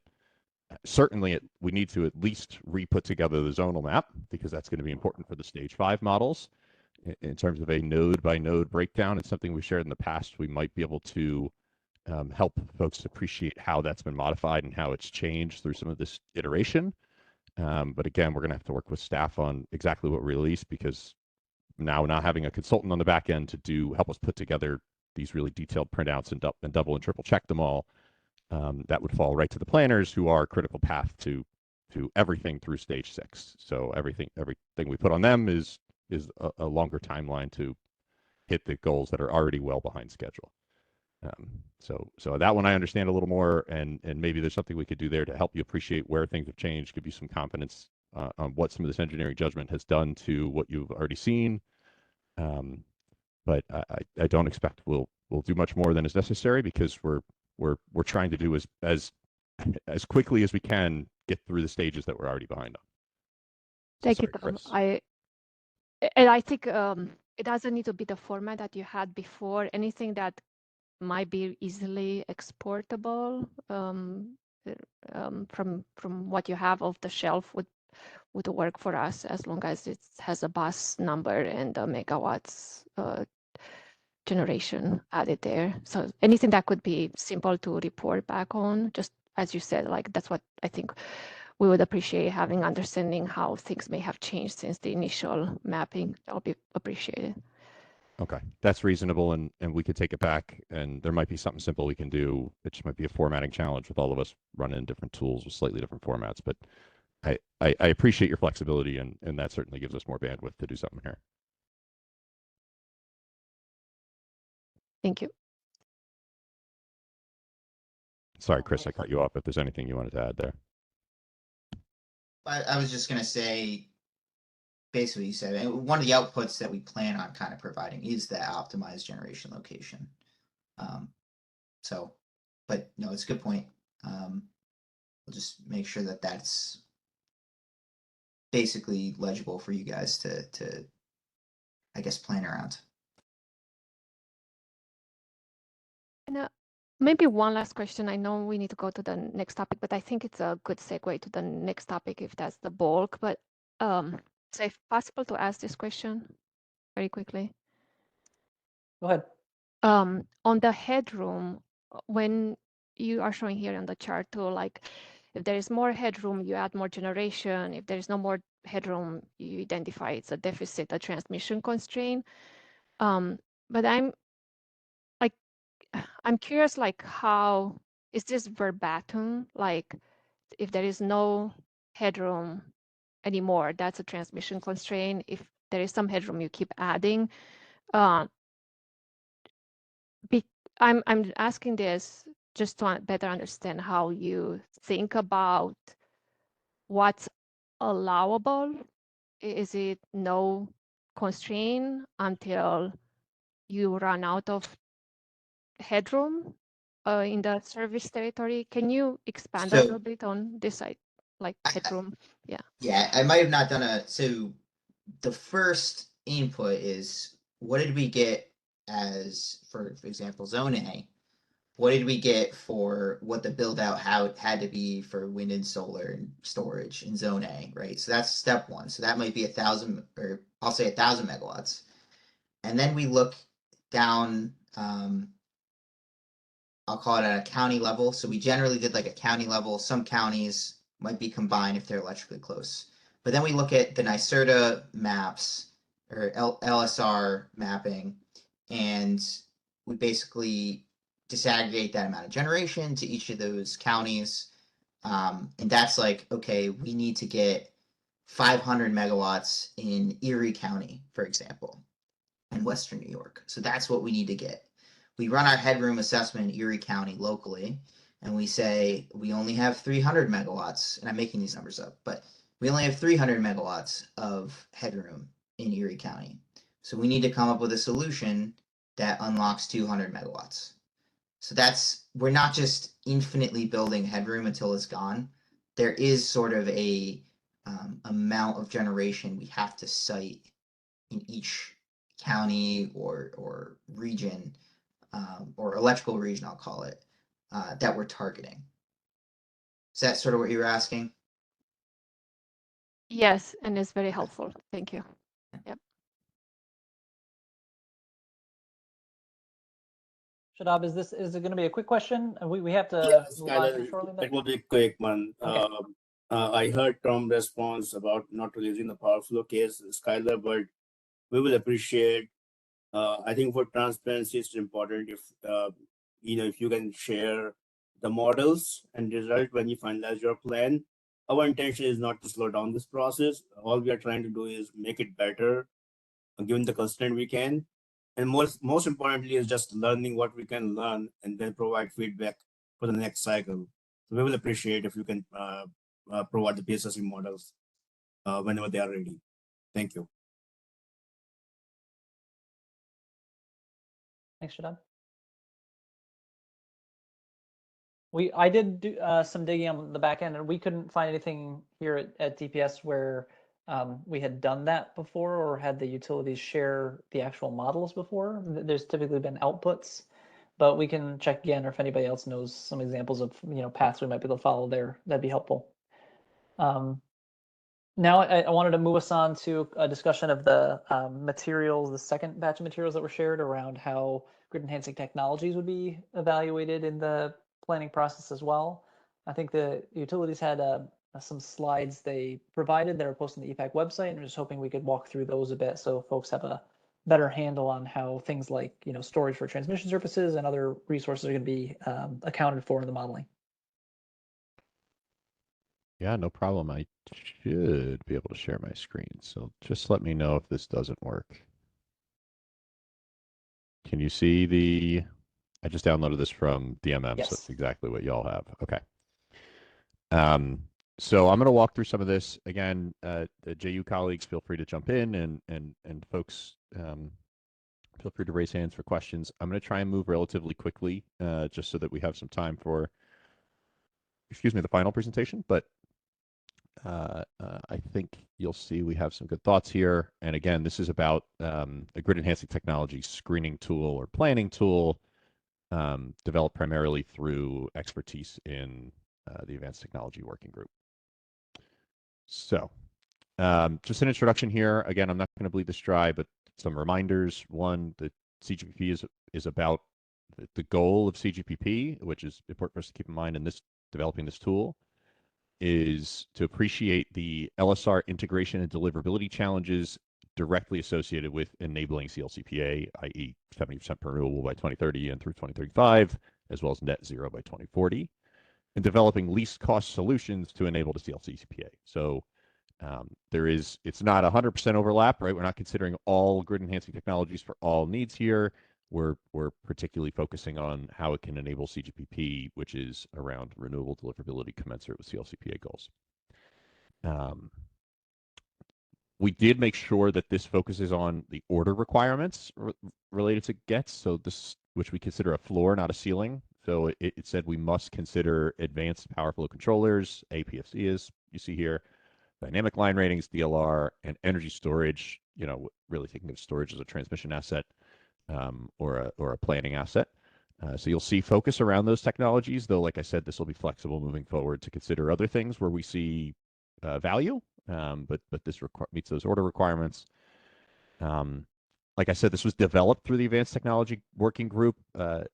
certainly we need to at least re-put together the zonal map, because that's going to be important for the stage 5 models. In terms of a node by node breakdown, it's something we shared in the past. We might be able to help folks appreciate how that's been modified and how it's changed through some of this iteration. But again, we're going to have to work with staff on exactly what we release, because now not having a consultant on the back end to help us put together these really detailed printouts and double and triple check them all, that would fall right to the planners, who are critical path to everything through stage 6. So everything we put on them is a longer timeline to hit the goals that are already well behind schedule. So that one I understand a little more, and maybe there's something we could do there to help you appreciate where things have changed, give you some confidence on what some of this engineering judgment has done to what you've already seen. But I don't expect we'll do much more than is necessary, because we're trying to do as quickly as we can get through the stages that we're already behind on. Thank you, Tom. I think it doesn't need to be the format that you had before. Anything that might be easily exportable from what you have off the shelf would work for us, as long as it has a bus number and a megawatts generation added there. So anything that could be simple to report back on, just as you said, like that's what I think we would appreciate, having understanding how things may have changed since the initial mapping. That'll be appreciated. Okay, that's reasonable, and we could take it back, and there might be something simple we can do. It just might be a formatting challenge with all of us running different tools with slightly different formats, but I appreciate your flexibility, and that certainly gives us more bandwidth to do something here. Thank you. Sorry, Chris, I cut you off. If there's anything you wanted to add there. I was just going to say, basically, you said one of the outputs that we plan on kind of providing is the optimized generation location. But no, it's a good point. We'll just make sure that that's basically legible for you guys to I guess, plan around. And maybe one last question. I know we need to go to the next topic, but I think it's a good segue to the next topic if that's the bulk. But so if possible to ask this question very quickly. Go ahead. On the headroom, when you are showing here on the chart too, like if there is more headroom, you add more generation. If there is no more headroom, you identify it's a deficit, a transmission constraint. But I'm curious, like, how is this verbatim? Like, if there is no headroom anymore, that's a transmission constraint. If there is some headroom, you keep adding. I'm asking this just to better understand how you think about what's allowable. Is it no constraint until you run out of headroom in the service territory. Can you expand a So little bit on this side, like headroom? Yeah. yeah, I might have not done so the first input is what did we get as, for example, zone A? What did we get for what the build out had to be for wind and solar and storage in zone A, right? So that's step one. So that might be 1,000, or I'll say 1,000 megawatts. And then we look down, I'll call it at a county level. So we generally did like a county level. Some counties might be combined if they're electrically close. But then we look at the NYSERDA maps or LSR mapping, and we basically disaggregate that amount of generation to each of those counties. And that's like, okay, we need to get 500 megawatts in Erie County, for example, in Western New York. So that's what we need to get. We run our headroom assessment in Erie County locally, and we say we only have 300 megawatts, and I'm making these numbers up, but we only have 300 megawatts of headroom in Erie County. So we need to come up with a solution that unlocks 200 megawatts. So we're not just infinitely building headroom until it's gone. There is sort of a amount of generation we have to cite in each county or region, or electrical region, I'll call it, that we're targeting. Is that sort of what you were asking? Yes, and it's very helpful. Thank you. Yep. Shadab, is it going to be a quick question? We have to Yes, move on Skylar, here shortly. it will be a quick one. Okay. I heard Tom's response about not releasing the power flow case, Skylar, but we will appreciate. I think for transparency, it's important if if you can share the models and result when you finalize your plan. Our intention is not to slow down this process. All we are trying to do is make it better, given the constraint we can, and most importantly is just learning what we can learn and then provide feedback for the next cycle. So we will appreciate if you can provide the PSSE models whenever they are ready. Thank you. Thanks, Shadab. I did do some digging on the back end, and we couldn't find anything here at DPS where we had done that before or had the utilities share the actual models before. There's typically been outputs, but we can check again, or if anybody else knows some examples of paths we might be able to follow there, that'd be helpful. Now I wanted to move us on to a discussion of the materials, the second batch of materials that were shared around how grid enhancing technologies would be evaluated in the planning process as well. I think the utilities had some slides they provided that are posted on the EPPAC website, and I'm just hoping we could walk through those a bit so folks have a better handle on how things like storage for transmission services and other resources are going to be accounted for in the modeling. Yeah, no problem. I should be able to share my screen. So just let me know if this doesn't work. Can you see I just downloaded this from DMM, Yes. so it's exactly what y'all have. Okay. So I'm going to walk through some of this. Again, the JU colleagues, feel free to jump in, and folks, feel free to raise hands for questions. I'm going to try and move relatively quickly, just so that we have some time for, the final presentation. But I think you'll see we have some good thoughts here. And again, this is about a grid enhancing technology screening tool or planning tool developed primarily through expertise in the Advanced Technology Working Group. So just an introduction here. Again, I'm not going to bleed this dry, but some reminders. One, the CGPP is about the goal of CGPP, which is important for us to keep in mind in developing this tool, is to appreciate the LSR integration and deliverability challenges directly associated with enabling CLCPA, i.e. 70% renewable by 2030 and through 2035, as well as net zero by 2040, and developing least cost solutions to enable the CLCPA. So it's not 100% overlap, right? We're not considering all grid enhancing technologies for all needs here. We're particularly focusing on how it can enable CGPP, which is around renewable deliverability commensurate with CLCPA goals. We did make sure that this focuses on the order requirements related to GETS. So which we consider a floor, not a ceiling. So it said we must consider advanced power flow controllers, APFC as you see here, dynamic line ratings, DLR, and energy storage, really thinking of storage as a transmission asset or a planning asset. So you'll see focus around those technologies, though, like I said, this will be flexible moving forward to consider other things where we see value, but this meets those order requirements. Like I said, this was developed through the Advanced Technology Working Group. A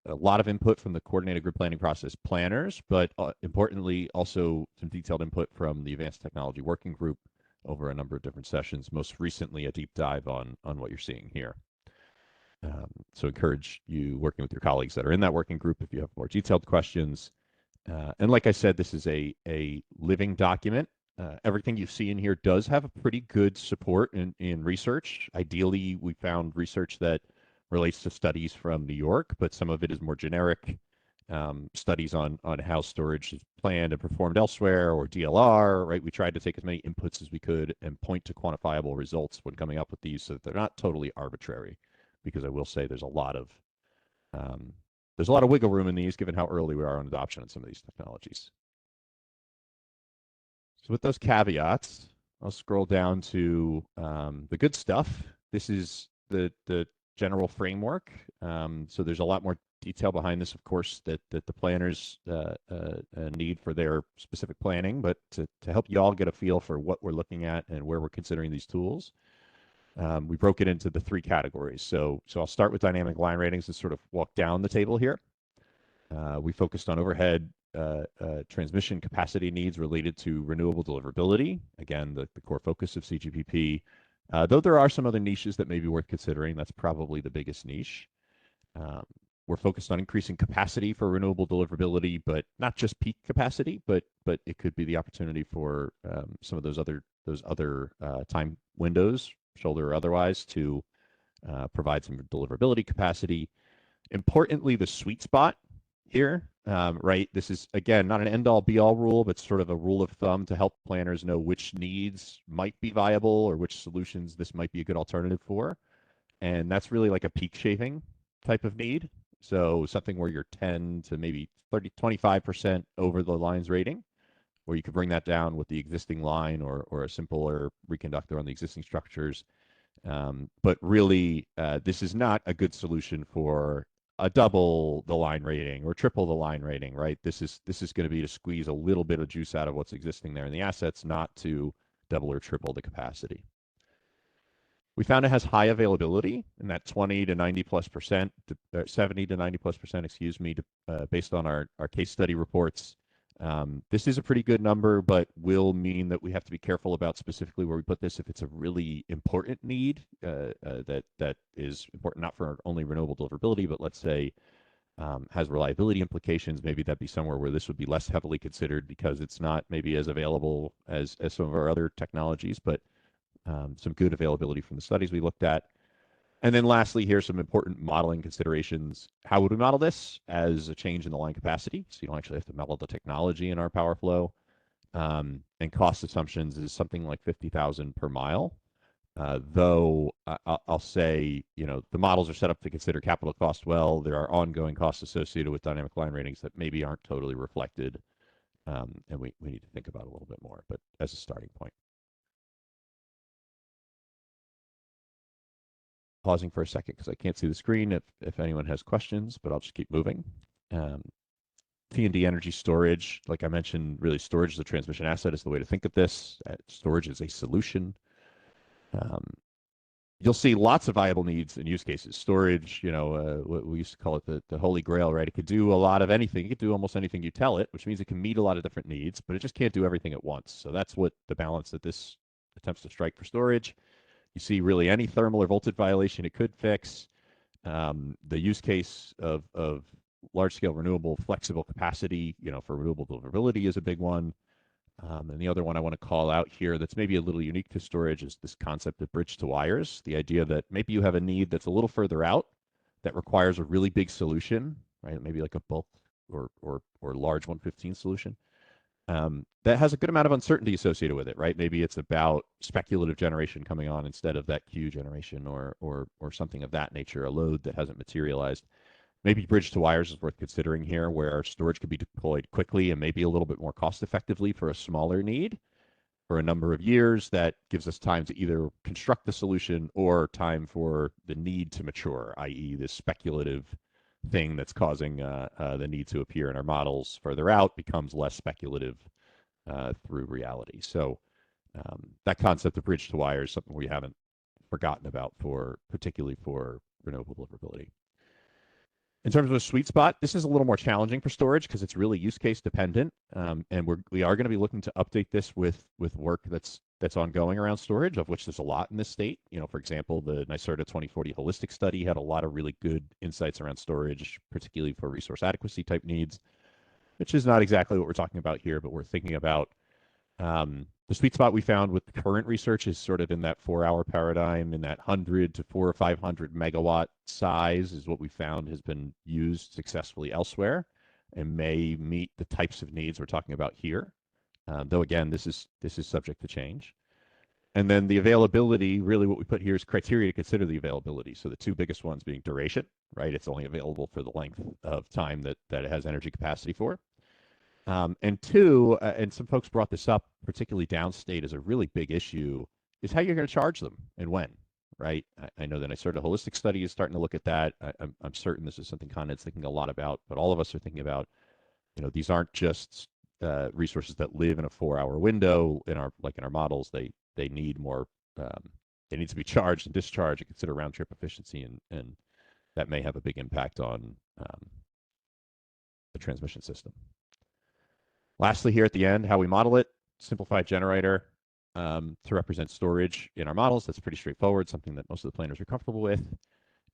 lot of input from the Coordinated Grid Planning Process planners, but importantly, also some detailed input from the Advanced Technology Working Group over a number of different sessions, most recently a deep dive on what you're seeing here. So encourage you working with your colleagues that are in that working group if you have more detailed questions. And like I said, this is a living document. Everything you see in here does have a pretty good support in research. Ideally, we found research that relates to studies from New York, but some of it is more generic studies on how storage is planned and performed elsewhere, or DLR, right? We tried to take as many inputs as we could and point to quantifiable results when coming up with these so that they're not totally arbitrary, because I will say there's a lot of wiggle room in these given how early we are on adoption in some of these technologies. So with those caveats, I'll scroll down to the good stuff. This is the general framework. So there's a lot more detail behind this, of course, that the planners need for their specific planning, but to help you all get a feel for what we're looking at and where we're considering these tools, we broke it into the three categories. So I'll start with dynamic line ratings and sort of walk down the table here. We focused on overhead transmission capacity needs related to renewable deliverability. Again, the core focus of CGPP. Though there are some other niches that may be worth considering, that's probably the biggest niche. We're focused on increasing capacity for renewable deliverability, but not just peak capacity, but it could be the opportunity for some of those other time windows, shoulder or otherwise, to provide some deliverability capacity. Importantly, the sweet spot here, right? This is, again, not an end-all be-all rule, but sort of a rule of thumb to help planners know which needs might be viable or which solutions this might be a good alternative for. And that's really like a peak shaving type of need. So something where you're 10 to maybe 30, 25% over the line's rating, where you could bring that down with the existing line or a simpler reconductor on the existing structures. But really, this is not a good solution for a double the line rating or triple the line rating, right? This is going to be to squeeze a little bit of juice out of what's existing there in the assets, not to double or triple the capacity. We found it has high availability in that 20 to 90+%, 70 to 90+%, excuse me, based on our case study reports. This is a pretty good number, but will mean that we have to be careful about specifically where we put this if it's a really important need that is important not for only renewable deliverability, but let's say has reliability implications. Maybe that'd be somewhere where this would be less heavily considered because it's not maybe as available as some of our other technologies, but some good availability from the studies we looked at. And then lastly, here's some important modeling considerations. How would we model this? As a change in the line capacity, so you don't actually have to model the technology in our power flow. And cost assumptions is something like 50,000 per mile. Though I'll say, the models are set up to consider capital cost well. There are ongoing costs associated with dynamic line ratings that maybe aren't totally reflected. And we need to think about a little bit more, but as a starting point. Pausing for a second because I can't see the screen if anyone has questions, but I'll just keep moving. T&D energy storage, like I mentioned, really storage as a transmission asset is the way to think of this. Storage is a solution. You'll see lots of viable needs and use cases. Storage, what we used to call it the holy grail, right? It could do a lot of anything. It could do almost anything you tell it, which means it can meet a lot of different needs, but it just can't do everything at once. So that's what the balance that this attempts to strike for storage. You see really any thermal or voltage violation it could fix. The use case of large-scale renewable flexible capacity, for renewable deliverability is a big one. And the other one I want to call out here that's maybe a little unique to storage is this concept of bridge to wires. The idea that maybe you have a need that's a little further out that requires a really big solution, right? Maybe like a bulk or large 115 solution. That has a good amount of uncertainty associated with it, right? Maybe it's about speculative generation coming on instead of that queue generation or something of that nature, a load that hasn't materialized. Maybe bridge to wires is worth considering here, where storage could be deployed quickly and maybe a little bit more cost effectively for a smaller need for a number of years. That gives us time to either construct the solution or time for the need to mature, i.e. this speculative thing that's causing the need to appear in our models further out becomes less speculative through reality. So that concept of bridge to wire is something we haven't forgotten about, particularly for renewable deliverability. In terms of a sweet spot, this is a little more challenging for storage because it's really use case dependent, and we are going to be looking to update this with work that's ongoing around storage, of which there's a lot in this state. For example, the NYSERDA 2040 holistic study had a lot of really good insights around storage, particularly for resource adequacy type needs, which is not exactly what we're talking about here, but we're thinking about the sweet spot we found with the current research is sort of in that 4-hour paradigm, in that 100 to 400 or 500 megawatt size is what we found has been used successfully elsewhere and may meet the types of needs we're talking about here. Though again, this is subject to change. And then the availability, really what we put here is criteria to consider the availability. So the two biggest ones being duration, right? It's only available for the length of time that it has energy capacity for. And two, and some folks brought this up, particularly downstate, as a really big issue, is how you're going to charge them and when, right? I know that I started a holistic study is starting to look at that. I'm certain this is something Conrad's thinking a lot about, but all of us are thinking about, these aren't just resources that live in a 4-hour window in our models. They need more. They need to be charged and discharged and consider round trip efficiency, and that may have a big impact on the transmission system. Lastly, here at the end, how we model it: simplified generator to represent storage in our models. That's pretty straightforward, something that most of the planners are comfortable with.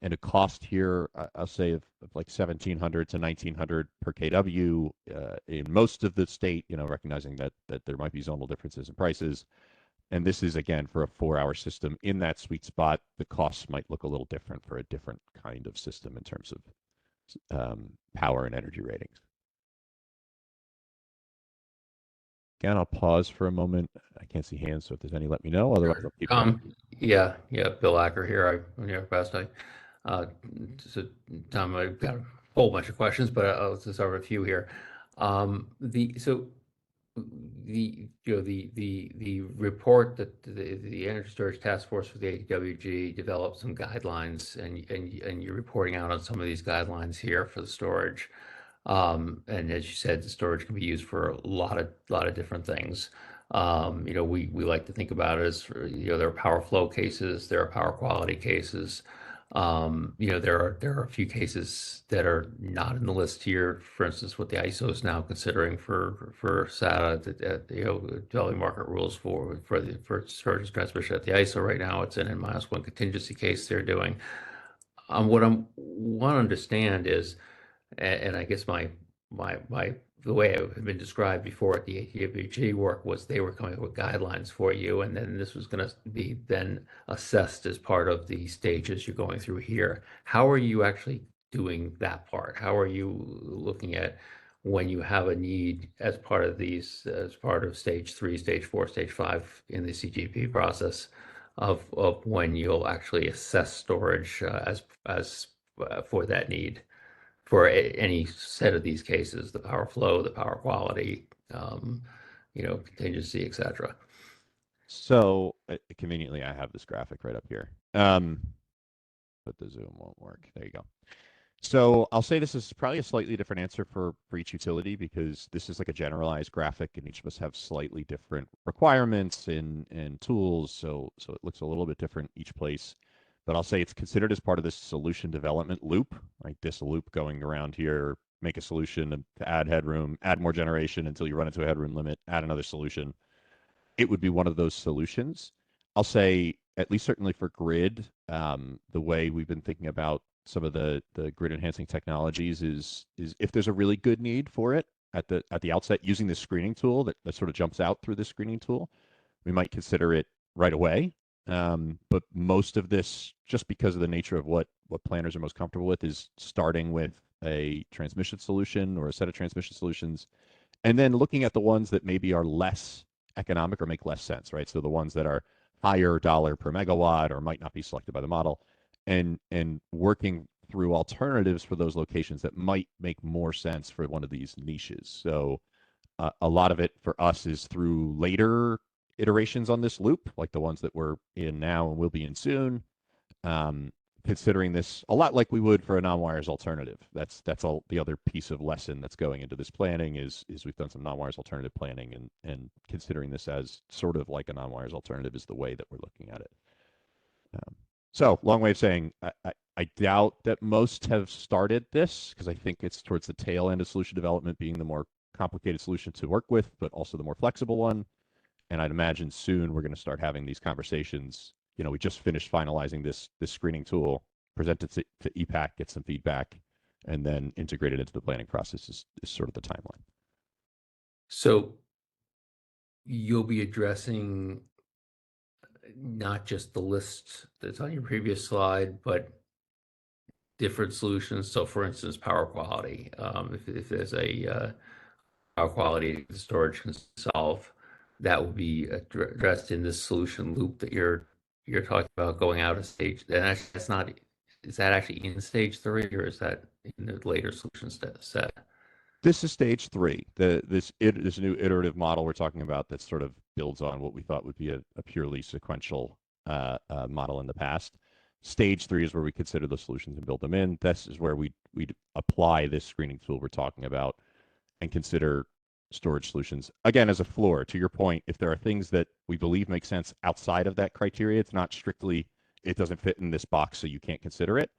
And a cost here, I'll say of like $1,700 to $1,900 per kW in most of the state, recognizing that there might be zonal differences in prices. And this is, again, for a 4-hour system. In that sweet spot, the costs might look a little different for a different kind of system in terms of power and energy ratings. Again, I'll pause for a moment. I can't see hands, so if there's any, let me know. Otherwise, I'll keep going. Yeah, Bill Acker here. I'm here past night. So Tom, I've got a whole bunch of questions, but I'll just start with a few here. The report that the Energy Storage Task Force for the AWG developed some guidelines, and you're reporting out on some of these guidelines here for the storage. And as you said, the storage can be used for a lot of different things. We like to think about it as, there are power flow cases, there are power quality cases. There are a few cases that are not in the list here. For instance, what the ISO is now considering for SATA, developing market rules for storage transmission at the ISO right now. It's an N-1 contingency case they're doing. What I want to understand is, and I guess the way it had been described before at the AWG work was they were coming up with guidelines for you, and then this was going to be then assessed as part of the stages you're going through here. How are you actually doing that part? How are you looking at when you have a need as part of these, as part of stage 3, stage 4, stage 5 in the CGP process of when you'll actually assess storage as for that need? For any set of these cases, the power flow, the power quality, contingency, et cetera. So conveniently, I have this graphic right up here. But the Zoom won't work. There you go. So I'll say this is probably a slightly different answer for each utility, because this is like a generalized graphic, and each of us have slightly different requirements and tools. So it looks a little bit different each place. But I'll say it's considered as part of this solution development loop, right? This loop going around here, make a solution to add headroom, add more generation until you run into a headroom limit, add another solution. It would be one of those solutions. I'll say, at least certainly for grid, the way we've been thinking about some of the grid enhancing technologies is if there's a really good need for it at the outset, using this screening tool that sort of jumps out through this screening tool, we might consider it right away. But most of this, just because of the nature of what planners are most comfortable with, is starting with a transmission solution or a set of transmission solutions, and then looking at the ones that maybe are less economic or make less sense, right? So the ones that are higher dollar per megawatt or might not be selected by the model, and working through alternatives for those locations that might make more sense for one of these niches. So a lot of it for us is through later iterations on this loop, like the ones that we're in now and will be in soon. Considering this a lot like we would for a non-wires alternative. That's all the other piece of lesson that's going into this planning is we've done some non-wires alternative planning, and considering this as sort of like a non-wires alternative is the way that we're looking at it. So long way of saying I doubt that most have started this, because I think it's towards the tail end of solution development being the more complicated solution to work with, but also the more flexible one. And I'd imagine soon we're going to start having these conversations. You know, we just finished finalizing this screening tool, present it to EPPAC, get some feedback, and then integrate it into the planning process is sort of the timeline. So you'll be addressing not just the list that's on your previous slide, but different solutions. So for instance, power quality, if there's a power quality the storage can solve, that will be addressed in this solution loop that you're talking about going out of stage. And that's not, is that actually in stage 3, or is that in the later solution set? This is stage 3. This new iterative model we're talking about that sort of builds on what we thought would be a purely sequential model in the past. Stage 3 is where we consider the solutions and build them in. This is where we'd apply this screening tool we're talking about and consider storage solutions. Again, as a floor, to your point, if there are things that we believe make sense outside of that criteria, it's not strictly, it doesn't fit in this box, so you can't consider it.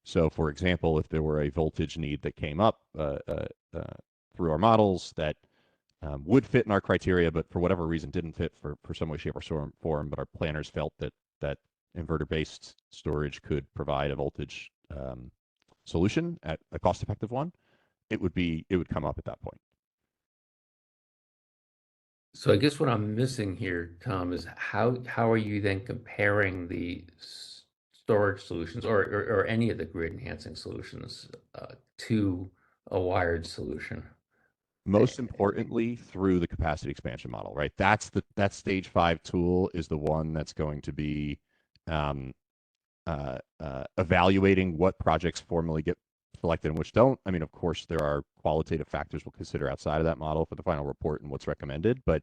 So for example, if there were a voltage need that came up through our models that would fit in our criteria, but for whatever reason didn't fit for some way, shape, or form, but our planners felt that inverter-based storage could provide a voltage solution at a cost-effective one, it would come up at that point. So I guess what I'm missing here, Tom, is how are you then comparing the storage solutions or any of the grid enhancing solutions to a wired solution? Most importantly, through the capacity expansion model, right? That stage 5 tool is the one that's going to be evaluating what projects formally get selected and which don't. I mean, of course, there are qualitative factors we'll consider outside of that model for the final report and what's recommended, but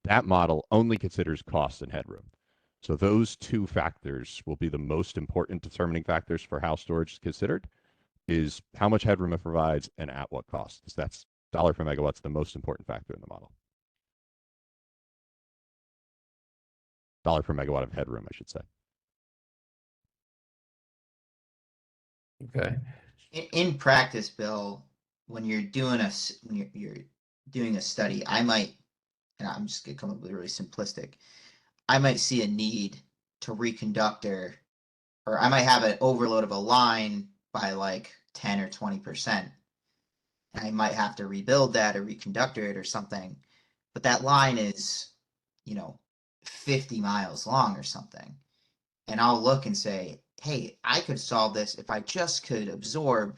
that model only considers cost and headroom. So those two factors will be the most important determining factors for how storage is considered, is how much headroom it provides and at what cost. Because that's dollar per megawatt's the most important factor in the model. Dollar per megawatt of headroom, I should say. Okay. In practice, Bill, when you're doing you're doing a study, I might, and I'm just gonna come up with really simplistic, I might see a need to reconductor, or I might have an overload of a line by like 10 or 20%. And I might have to rebuild that or reconductor it or something. But that line is, 50 miles long or something. And I'll look and say, hey, I could solve this if I just could absorb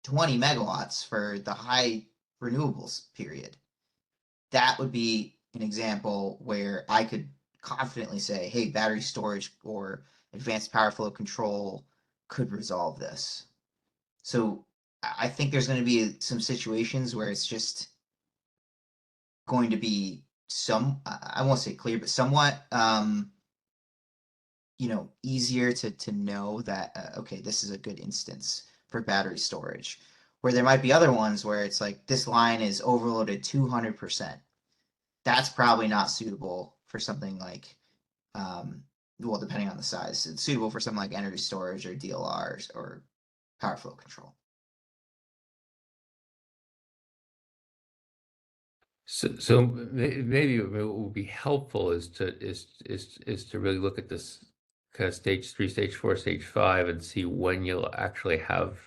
20 megawatts for the high renewables period. That would be an example where I could confidently say, hey, battery storage or advanced power flow control could resolve this. So I think there's going to be some situations where it's just going to be I won't say clear, but somewhat, easier to know that, okay, this is a good instance for battery storage, where there might be other ones where it's like, this line is overloaded 200%. That's probably not suitable for something like, well, depending on the size, it's suitable for something like energy storage or DLRs or power flow control. So maybe what would be helpful is to really look at this kind of stage 3, stage 4, stage 5, and see when you'll actually have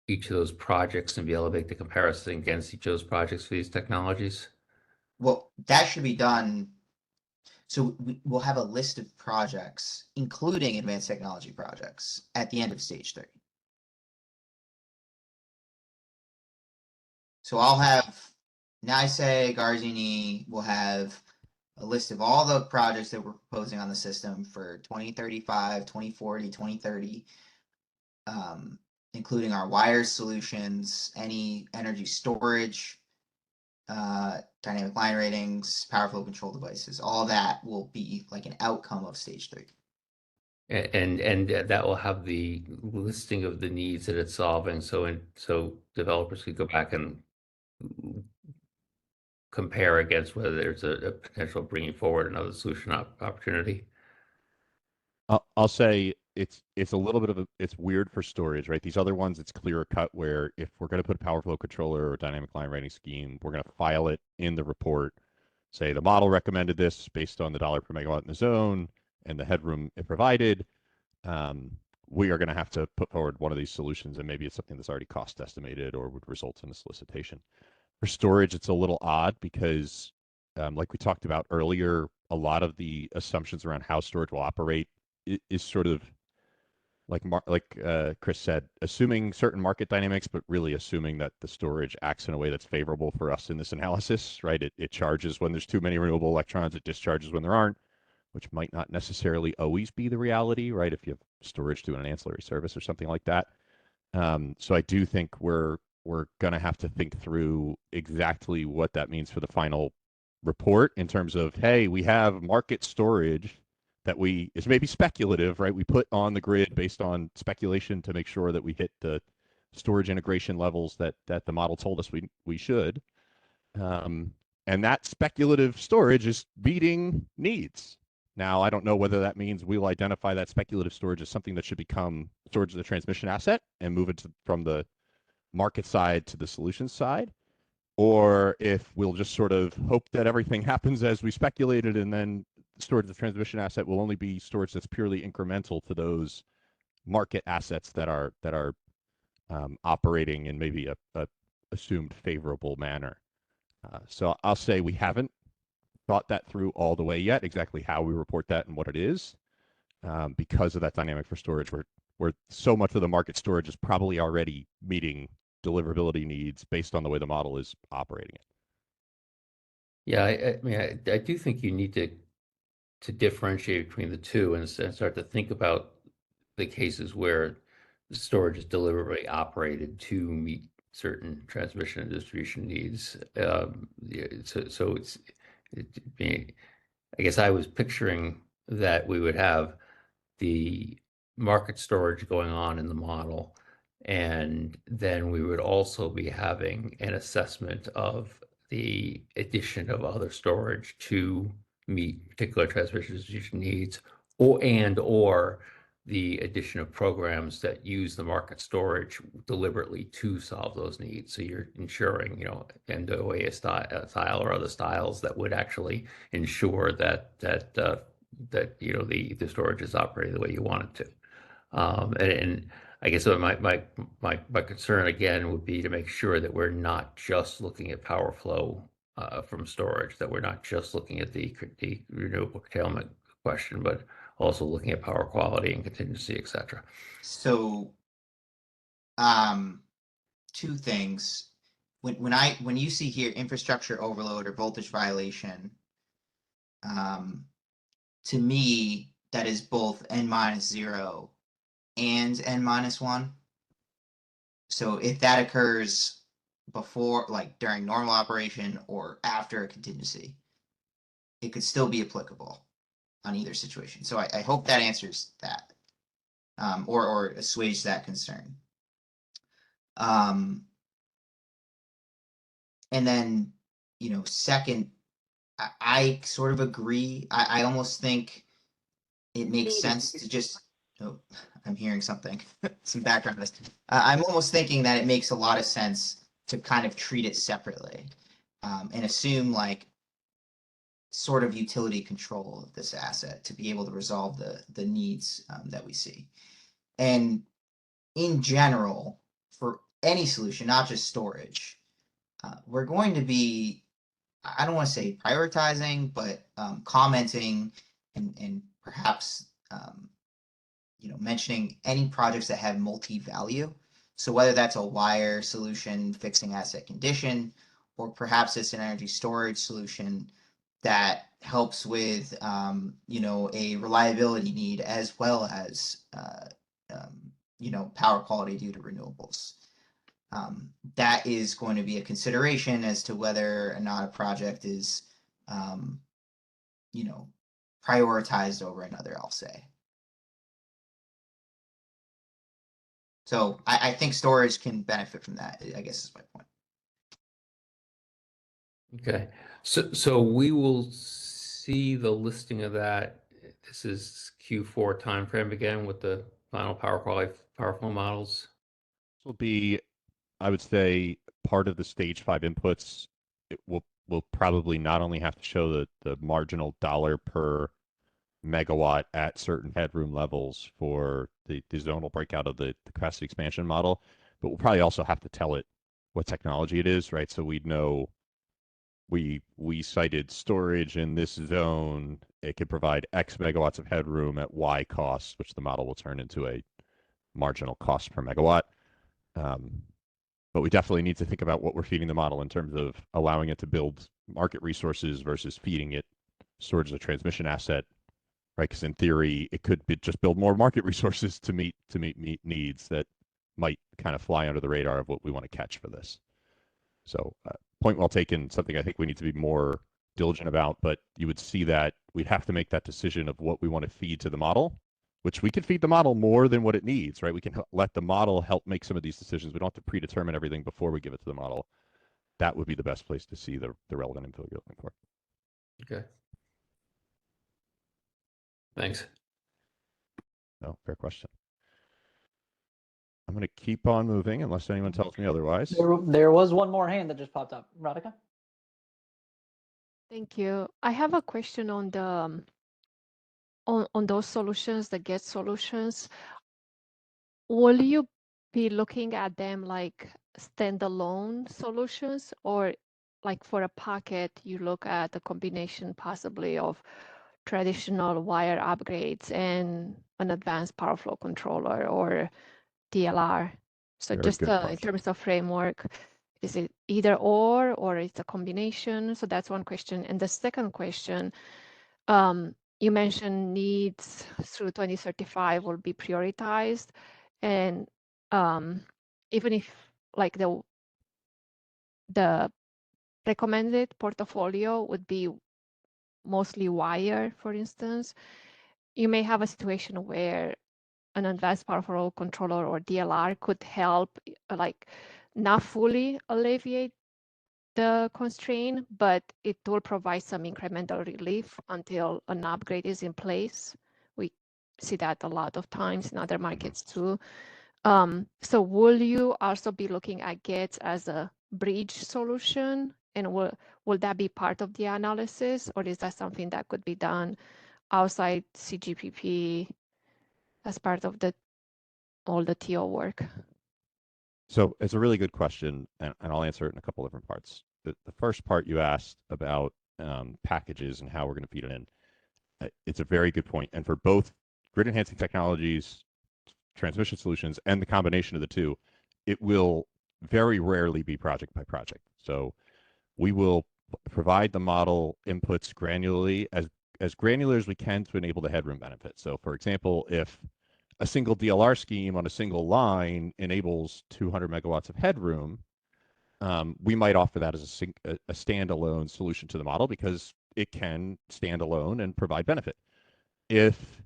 each of those projects and be able to make the comparison against each of those projects for these technologies. Well, that should be done. So we'll have a list of projects, including advanced technology projects, at the end of stage 3. So I'll have NICE, Garzini will have a list of all the projects that we're proposing on the system for 2035, 2040, 2030. including our wire solutions, any energy storage, dynamic line ratings, power flow control devices, all that will be like an outcome of stage 3. And that will have the listing of the needs that it's solving, so developers could go back and compare against whether there's a potential bringing forward another solution opportunity. I'll say it's a little bit of it's weird for storage, right? These other ones, it's clearer cut where if we're going to put a power flow controller or dynamic line rating scheme, we're going to file it in the report, say the model recommended this based on the dollar per megawatt in the zone and the headroom it provided. We are going to have to put forward one of these solutions, and maybe it's something that's already cost estimated or would result in a solicitation. For storage, it's a little odd because, like we talked about earlier, a lot of the assumptions around how storage will operate is sort of like Chris said, assuming certain market dynamics, but really assuming that the storage acts in a way that's favorable for us in this analysis, right? It charges when there's too many renewable electrons, it discharges when there aren't, which might not necessarily always be the reality, right? If you have storage doing an ancillary service or something like that. So I do think we're going to have to think through exactly what that means for the final report in terms of, hey, we have market storage that is maybe speculative, right? We put on the grid based on speculation to make sure that we hit the storage integration levels that the model told us we should. And that speculative storage is meeting needs. Now, I don't know whether that means we'll identify that speculative storage as something that should become storage of the transmission asset and move it from the market side to the solutions side, or if we'll just sort of hope that everything happens as we speculated, and then storage of the transmission asset will only be storage that's purely incremental to those market assets that are operating in maybe a assumed favorable manner. So I'll say we haven't thought that through all the way yet, exactly how we report that and what it is, because of that dynamic for storage, where so much of the market storage is probably already meeting deliverability needs based on the way the model is operating it. Yeah, I mean, I do think you need to differentiate between the two and start to think about the cases where the storage is deliberately operated to meet certain transmission and distribution needs. So I guess I was picturing that we would have the market storage going on in the model, and then we would also be having an assessment of the addition of other storage to meet particular transmission distribution needs, or the addition of programs that use the market storage deliberately to solve those needs. So you're ensuring, NOAA style or other styles that would actually ensure that the storage is operating the way you want it to. And I guess my concern again would be to make sure that we're not just looking at power flow from storage, that we're not just looking at the renewable curtailment question, but also looking at power quality and contingency, et cetera. So, two things. When you see here infrastructure overload or voltage violation, to me, that is both n-0 and n-1. So if that occurs before, like during normal operation or after a contingency, it could still be applicable on either situation. So I hope that answers that, or assuages that concern. And then, second, I sort of agree. I almost think it makes sense to just, I'm hearing something, some background noise. I'm almost thinking that it makes a lot of sense to kind of treat it separately, and assume like sort of utility control of this asset to be able to resolve the needs that we see. And in general, for any solution, not just storage, we're going to be, I don't want to say prioritizing, but commenting and perhaps mentioning any projects that have multi-value. So whether that's a wire solution fixing asset condition, or perhaps it's an energy storage solution that helps with a reliability need as well as power quality due to renewables. That is going to be a consideration as to whether or not a project is, prioritized over another, I'll say. So I think storage can benefit from that, I guess is my point. Okay, so we will see the listing of that. This is Q4 timeframe again with the final power quality power flow models. This will be, I would say, part of the stage 5 inputs. It will probably not only have to show the marginal dollar per megawatt at certain headroom levels for the zonal breakout of the capacity expansion model, but we'll probably also have to tell it what technology it is, right? So we'd know we cited storage in this zone. It could provide X megawatts of headroom at Y cost, which the model will turn into a marginal cost per megawatt. But we definitely need to think about what we're feeding the model in terms of allowing it to build market resources versus feeding it storage as a transmission asset, right? Because in theory, it could just build more market resources to meet needs that might kind of fly under the radar of what we want to catch for this. So point well taken, something I think we need to be more diligent about, but you would see that we'd have to make that decision of what we want to feed to the model, which we can feed the model more than what it needs, right? We can let the model help make some of these decisions. We don't have to predetermine everything before we give it to the model. That would be the best place to see the relevant info you're looking for. Okay. Thanks. No, fair question. I'm going to keep on moving unless anyone tells me otherwise. There was one more hand that just popped up. Radhika? Thank you. I have a question on the on those solutions, the GET solutions. Will you be looking at them like standalone solutions, or like for a pocket, you look at the combination possibly of traditional wire upgrades and an advanced power flow controller or DLR? So Very just good in question. terms of framework, is it either or it's a combination? So that's one question. And the second question, you mentioned needs through 2035 will be prioritized. And even if like the recommended portfolio would be mostly wire, for instance, you may have a situation where an advanced power flow controller or DLR could help, like not fully alleviate the constraint, but it will provide some incremental relief until an upgrade is in place. We see that a lot of times in other markets too. So will you also be looking at GETS as a bridge solution? And will that be part of the analysis, or is that something that could be done outside CGPP as part of all the TO work? So it's a really good question, and I'll answer it in a couple different parts. The first part you asked about packages and how we're going to feed it in. It's a very good point. And for both grid enhancing technologies, transmission solutions, and the combination of the two, it will very rarely be project by project. So we will provide the model inputs granularly, as granular as we can to enable the headroom benefit. So for example, if a single DLR scheme on a single line enables 200 megawatts of headroom, we might offer that as a standalone solution to the model because it can stand alone and provide benefit. If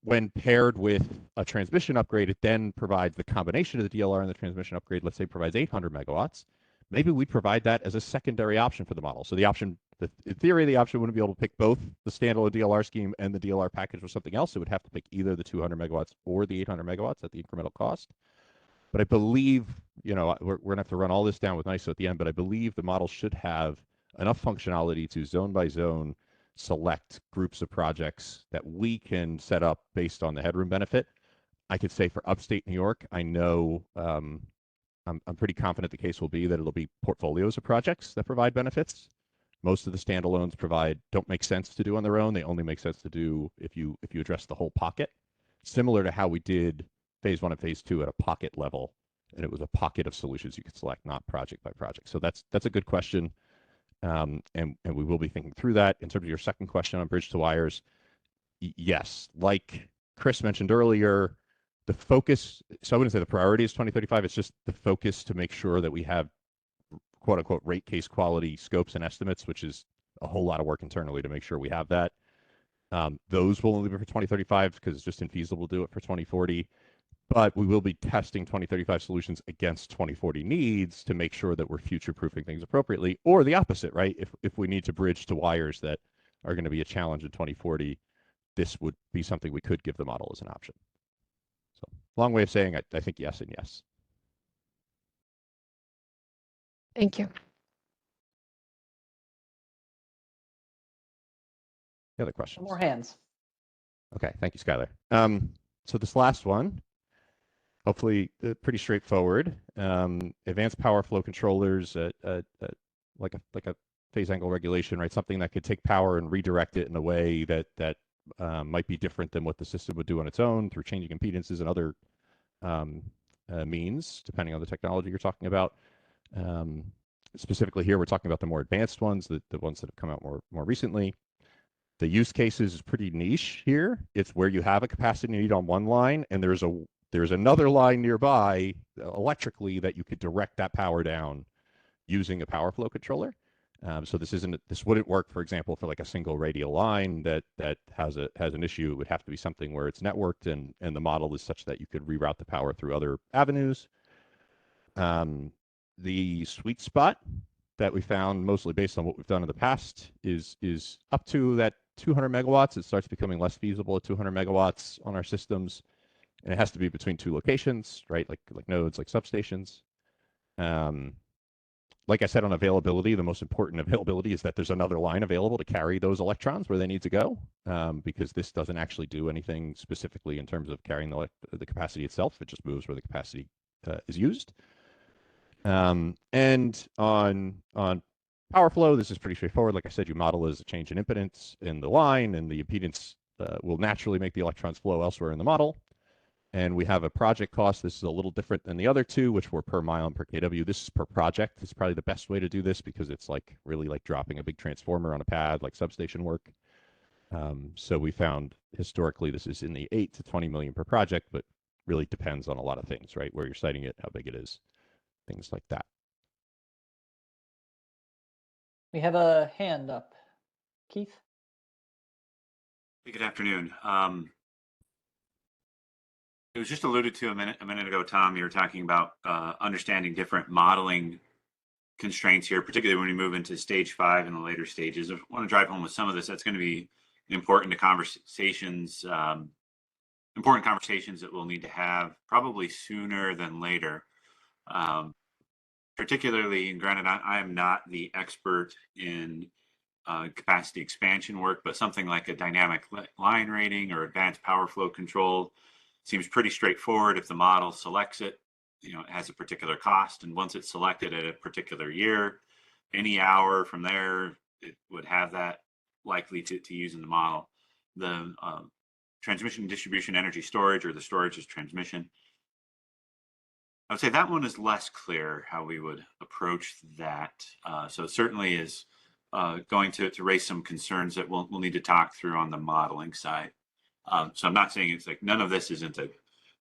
when paired with a transmission upgrade, it then provides the combination of the DLR and the transmission upgrade, let's say provides 800 megawatts, maybe we provide that as a secondary option for the model. So the option, in theory, the option wouldn't be able to pick both the standalone DLR scheme and the DLR package with something else. It would have to pick either the 200 megawatts or the 800 megawatts at the incremental cost. But I believe, we're going to have to run all this down with NISO at the end, but I believe the model should have enough functionality to zone by zone select groups of projects that we can set up based on the headroom benefit. I could say for upstate New York, I know I'm pretty confident the case will be that it'll be portfolios of projects that provide benefits. Most of the standalones don't make sense to do on their own. They only make sense to do if you address the whole pocket, similar to how we did phase 1 and phase 2 at a pocket level, and it was a pocket of solutions you could select, not project by project. So that's a good question, and we will be thinking through that. In terms of your second question on bridge to wires, yes, like Chris mentioned earlier, the focus, so I wouldn't say the priority is 2035, it's just the focus to make sure that we have quote unquote rate case quality scopes and estimates, which is a whole lot of work internally to make sure we have that. Those will only be for 2035 because it's just infeasible to do it for 2040. But we will be testing 2035 solutions against 2040 needs to make sure that we're future-proofing things appropriately, or the opposite, right? If we need to bridge to wires that are going to be a challenge in 2040, this would be something we could give the model as an option. So long way of saying I think yes and yes. Thank you. Any other questions? Some more hands. Okay, thank you, Skylar. So this last one, hopefully pretty straightforward. Advanced power flow controllers, like a phase angle regulation, right? Something that could take power and redirect it in a way that might be different than what the system would do on its own through changing impedances and other means, depending on the technology you're talking about. Specifically here, we're talking about the more advanced ones, the ones that have come out more recently. The use cases is pretty niche here. It's where you have a capacity need on one line, and there's another line nearby electrically that you could direct that power down using a power flow controller. So this wouldn't work, for example, for like a single radial line that has an issue. It would have to be something where it's networked and the model is such that you could reroute the power through other avenues. The sweet spot that we found, mostly based on what we've done in the past, is up to that 200 megawatts. It starts becoming less feasible at 200 megawatts on our systems, and it has to be between two locations, right? Like nodes, like substations. Like I said on availability, the most important availability is that there's another line available to carry those electrons where they need to go, because this doesn't actually do anything specifically in terms of carrying the capacity itself. It just moves where the capacity is used. And on power flow, this is pretty straightforward. Like I said, you model as a change in impedance in the line, and the impedance will naturally make the electrons flow elsewhere in the model. And we have a project cost. This is a little different than the other two, which were per mile and per kW. This is per project. It's probably the best way to do this because it's like really like dropping a big transformer on a pad, like substation work. So we found historically this is in the 8 to 20 million per project, but really depends on a lot of things, right? Where you're siting it, how big it is, things like that. We have a hand up. Keith? Hey, good afternoon. It was just alluded to a minute ago, Tom. You were talking about understanding different modeling constraints here, particularly when we move into stage 5 and the later stages. I want to drive home with some of this. That's going to be important to conversations, important conversations that we'll need to have probably sooner than later. Particularly, and granted, I am not the expert in capacity expansion work, but something like a dynamic line rating or advanced power flow control seems pretty straightforward. If the model selects it, it has a particular cost, and once it's selected at a particular year, any hour from there, it would have that likely to use in the model. The transmission, distribution, energy storage, or the storage as transmission, I would say that one is less clear how we would approach that. So it certainly is going to raise some concerns that we'll need to talk through on the modeling side. So I'm not saying it's like none of this isn't an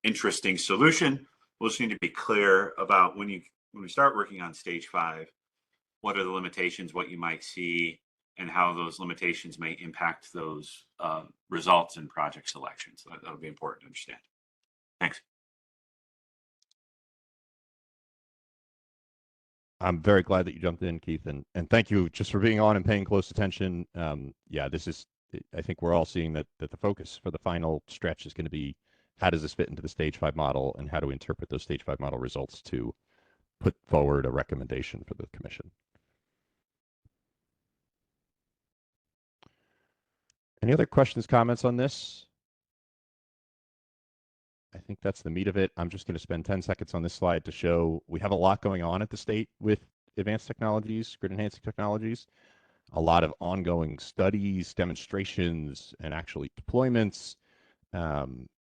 interesting solution. We'll just need to be clear about when we start working on stage 5, what are the limitations, what you might see, and how those limitations may impact those results in project selection. So that'll be important to understand. Thanks. I'm very glad that you jumped in, Keith, and thank you just for being on and paying close attention. Yeah, this is, I think we're all seeing that the focus for the final stretch is going to be how does this fit into the stage 5 model and how do we interpret those stage 5 model results to put forward a recommendation for the commission. Any other questions, comments on this? I think that's the meat of it. I'm just going to spend 10 seconds on this slide to show we have a lot going on at the state with advanced technologies, grid enhancing technologies, a lot of ongoing studies, demonstrations, and actually deployments,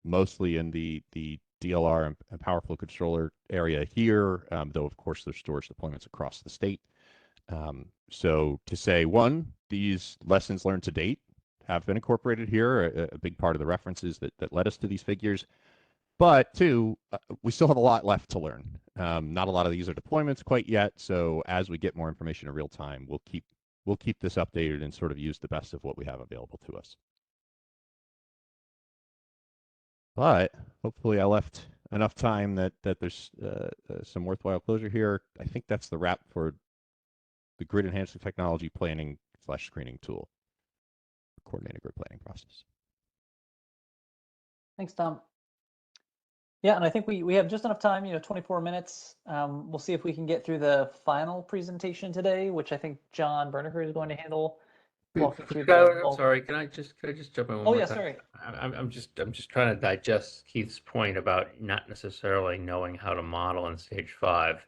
mostly in the DLR and power flow controller area here, though of course there's storage deployments across the state. So to say, one, these lessons learned to date have been incorporated here, a big part of the references that led us to these figures. But two, we still have a lot left to learn. Not a lot of these are deployments quite yet. So as we get more information in real time, we'll keep this updated and sort of use the best of what we have available to us. But hopefully I left enough time that there's some worthwhile closure here. I think that's the wrap for the grid enhancing technology planning / screening tool for coordinated grid planning process. Thanks, Tom. Yeah, and I think we have just enough time, 24 minutes. We'll see if we can get through the final presentation today, which I think John Berniger is going to handle. Walking through Skylar, I'm bulk. sorry. Can I just jump in one Oh more yeah, time? sorry. I'm just trying to digest Keith's point about not necessarily knowing how to model in stage 5,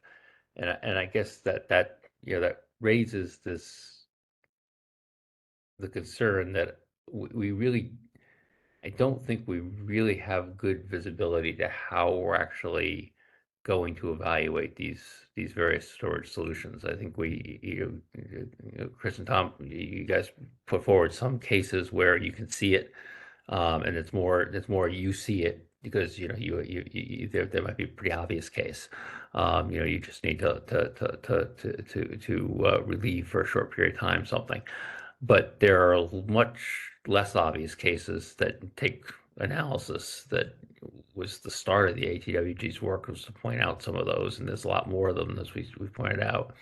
and I guess that that raises the concern that we really, I don't think we really have good visibility to how we're actually going to evaluate these various storage solutions. I think Chris and Tom, you guys put forward some cases where you can see it, and it's more you see it because there might be a pretty obvious case. You just need to relieve for a short period of time something. But there are much less obvious cases that take analysis. That was the start of the ATWG's work, was to point out some of those, and there's a lot more of them, as we pointed out.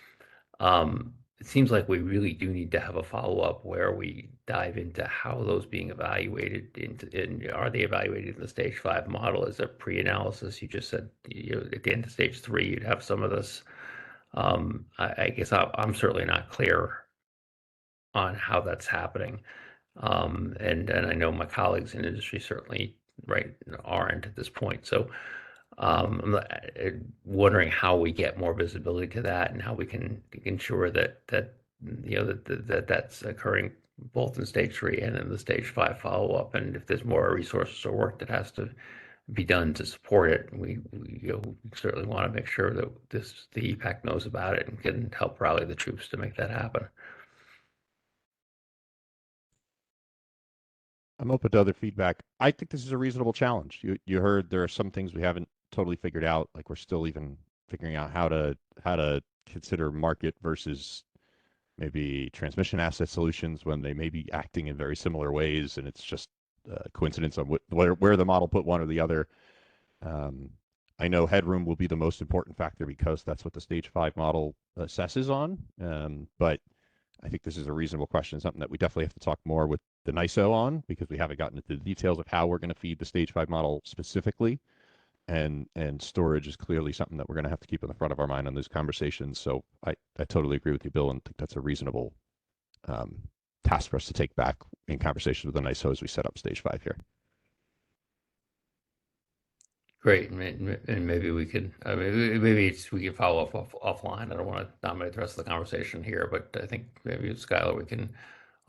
It seems like we really do need to have a follow-up where we dive into how those being evaluated and are they evaluated in the stage 5 model as a pre-analysis? You just said at the end of stage 3 you'd have some of this. I guess I'm certainly not clear on how that's happening. And I know my colleagues in industry certainly aren't at this point. So I'm wondering how we get more visibility to that and how we can ensure that that's occurring both in stage 3 and in the stage 5 follow-up. And if there's more resources or work that has to be done to support it, we certainly want to make sure that the EPPAC knows about it and can help rally the troops to make that happen. I'm open to other feedback. I think this is a reasonable challenge. You heard there are some things we haven't totally figured out. Like we're still even figuring out how to consider market versus maybe transmission asset solutions when they may be acting in very similar ways, and it's just coincidence on where the model put one or the other. I know headroom will be the most important factor because that's what the stage 5 model assesses on. But I think this is a reasonable question, something that we definitely have to talk more with the NISO on, because we haven't gotten into the details of how we're going to feed the stage 5 model specifically. And storage is clearly something that we're going to have to keep in the front of our mind on those conversations. So I totally agree with you, Bill, and think that's a reasonable task for us to take back in conversations with the NISO as we set up stage 5 here. Great, and maybe we could, we can follow up offline. I don't want to dominate the rest of the conversation here, but I think maybe with Skylar we can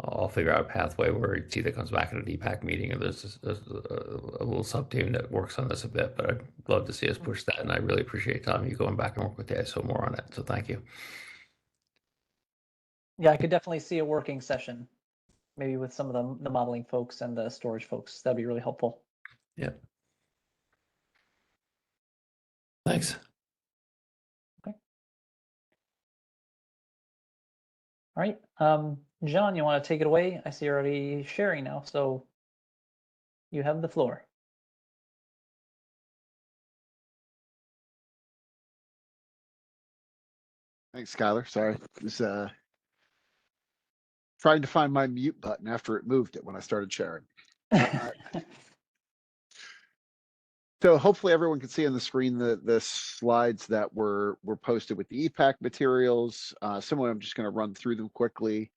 all figure out a pathway where it's either comes back at an EPPAC meeting or there's a little sub team that works on this a bit. But I'd love to see us push that, and I really appreciate, Tom, you going back and work with the ISO more on it. So thank you. Yeah, I could definitely see a working session, maybe with some of the modeling folks and the storage folks. That'd be really helpful. Yeah. Thanks. Okay. All right. John, you want to take it away? I see you're already sharing now, so you have the floor. Thanks, Skylar. Sorry. I was trying to find my mute button after it moved it when I started sharing. So hopefully everyone can see on the screen the slides that were posted with the EPPAC materials. Similarly, I'm just going to run through them quickly.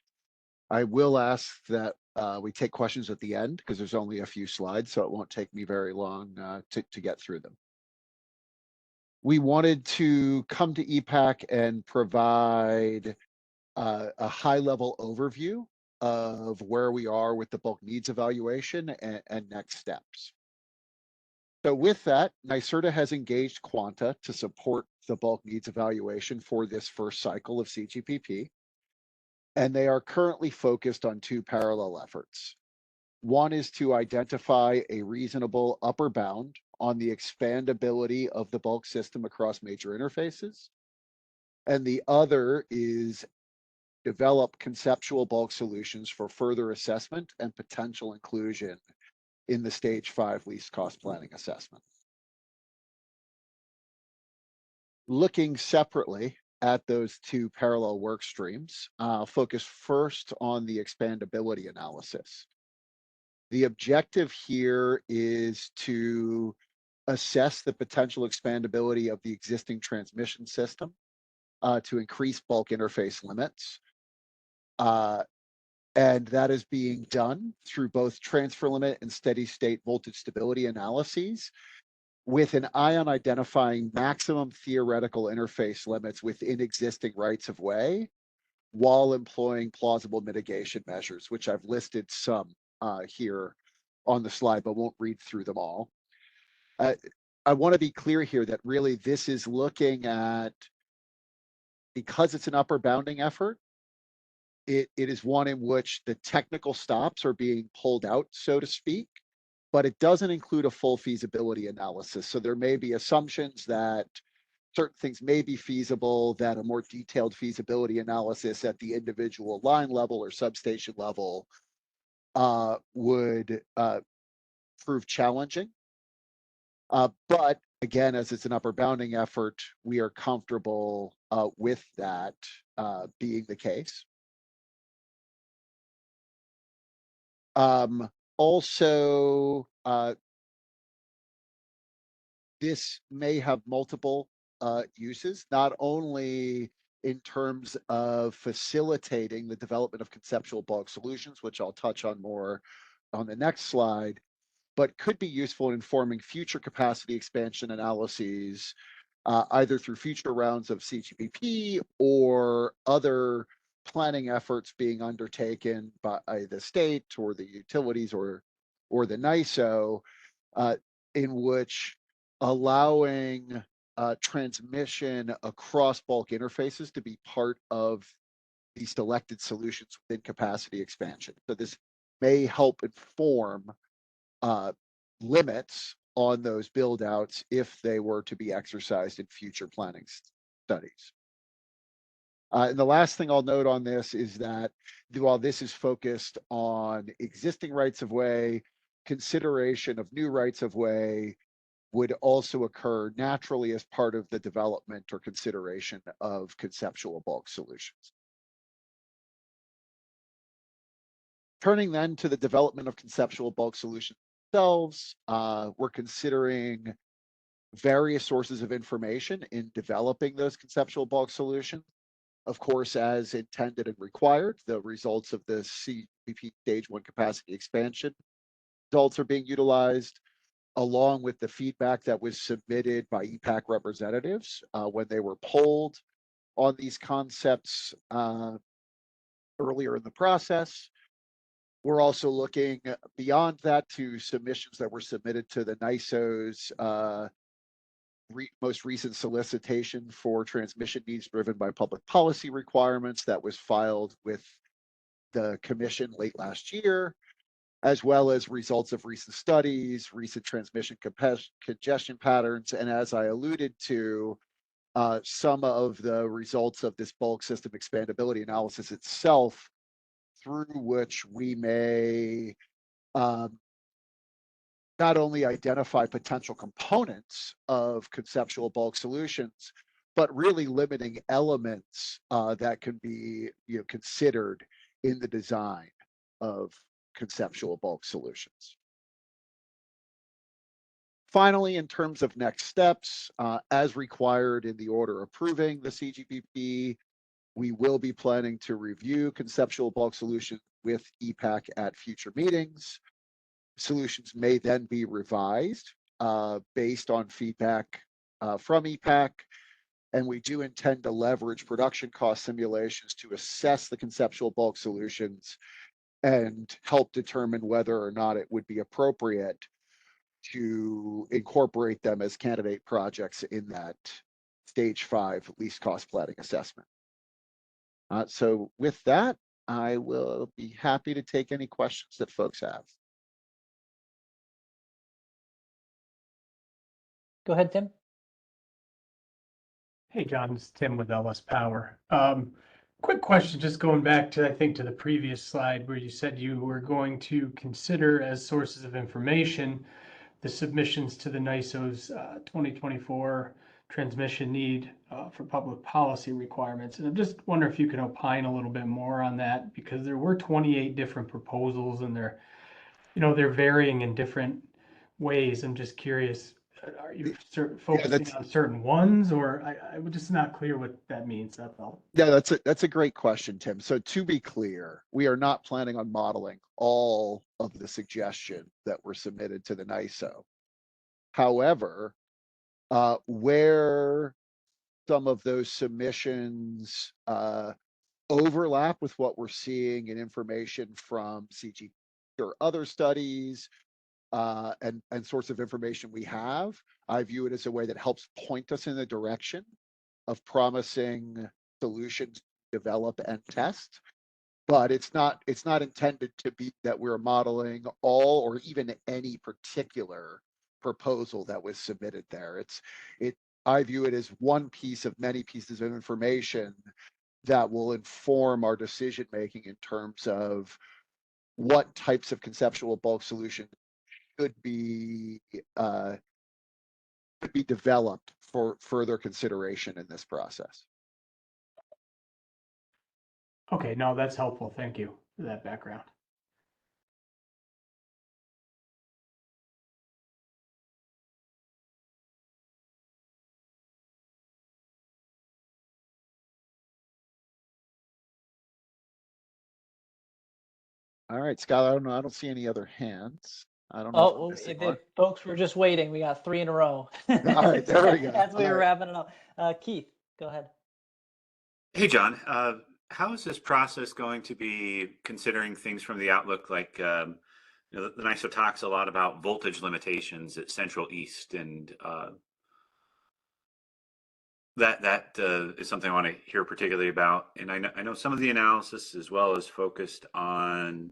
I will ask that we take questions at the end because there's only a few slides, so it won't take me very long to get through them. We wanted to come to EPPAC and provide a high-level overview of where we are with the bulk needs evaluation and next steps. So with that, NYSERDA has engaged Quanta to support the bulk needs evaluation for this first cycle of CGPP, and they are currently focused on 2 parallel efforts. One is to identify a reasonable upper bound on the expandability of the bulk system across major interfaces. And the other is develop conceptual bulk solutions for further assessment and potential inclusion in the stage 5 least cost planning assessment. Looking separately at those two parallel work streams, focus first on the expandability analysis. The objective here is to assess the potential expandability of the existing transmission system to increase bulk interface limits. And that is being done through both transfer limit and steady state voltage stability analyses, with an eye on identifying maximum theoretical interface limits within existing rights of way while employing plausible mitigation measures, which I've listed some here on the slide, but won't read through them all. I want to be clear here that really this is looking at, because it's an upper bounding effort, it is one in which the technical stops are being pulled out, so to speak, but it doesn't include a full feasibility analysis. So there may be assumptions that certain things may be feasible, that a more detailed feasibility analysis at the individual line level or substation level would prove challenging. But again, as it's an upper bounding effort, we are comfortable with that being the case. Also, this may have multiple uses, not only in terms of facilitating the development of conceptual bulk solutions, which I'll touch on more on the next slide, but could be useful in informing future capacity expansion analyses, either through future rounds of CGPP or other planning efforts being undertaken by the state or the utilities or the NISO, in which allowing transmission across bulk interfaces to be part of the selected solutions within capacity expansion. So this may help inform limits on those build outs if they were to be exercised in future planning studies. And the last thing I'll note on this is that while this is focused on existing rights of way, consideration of new rights of way would also occur naturally as part of the development or consideration of conceptual bulk solutions. Turning then to the development of conceptual bulk solutions themselves, we're considering various sources of information in developing those conceptual bulk solutions. Of course, as intended and required, the results of the CGPP Stage 1 capacity expansion results are being utilized, along with the feedback that was submitted by EPPAC representatives when they were polled on these concepts earlier in the process. We're also looking beyond that to submissions that were submitted to the NISO's most recent solicitation for transmission needs driven by public policy requirements that was filed with the commission late last year, as well as results of recent studies, recent transmission congestion patterns, and as I alluded to, some of the results of this bulk system expandability analysis itself, through which we may not only identify potential components of conceptual bulk solutions, but really limiting elements that can be considered in the design of conceptual bulk solutions. Finally, in terms of next steps, as required in the order approving the CGPP, we will be planning to review conceptual bulk solutions with EPPAC at future meetings. Solutions may then be revised based on feedback from EPPAC, and we do intend to leverage production cost simulations to assess the conceptual bulk solutions and help determine whether or not it would be appropriate to incorporate them as candidate projects in that stage 5 least cost planning assessment. So with that, I will be happy to take any questions that folks have. Go ahead, Tim. Hey, John, it's Tim with LS Power. Quick question, just going back to, I think, to the previous slide where you said you were going to consider as sources of information the submissions to the NISO's 2024 transmission need for public policy requirements. And I'm just wondering if you can opine a little bit more on that, because there were 28 different proposals and they're varying in different ways. I'm just curious, are you focusing on certain ones, or I'm just not clear what that means, that's all. Yeah, that's a great question, Tim. So to be clear, we are not planning on modeling all of the suggestions that were submitted to the NISO. However, where some of those submissions overlap with what we're seeing in information from CG or other studies, and sorts of information we have, I view it as a way that helps point us in the direction of promising solutions to develop and test. But it's not intended to be that we're modeling all or even any particular proposal that was submitted there. I view it as one piece of many pieces of information that will inform our decision making in terms of what types of conceptual bulk solutions could be developed for further consideration in this process. Okay, no, that's helpful. Thank you for that background. All right, Skylar, I don't see any other hands. I don't know. Oh, folks, we're just waiting. We got 3 in a row. All right, there we go. As we were wrapping it up. Keith, go ahead. Hey, John. How is this process going to be considering things from the outlook like the NISO talks a lot about voltage limitations at Central East, and that is something I want to hear particularly about. And I know some of the analysis as well is focused on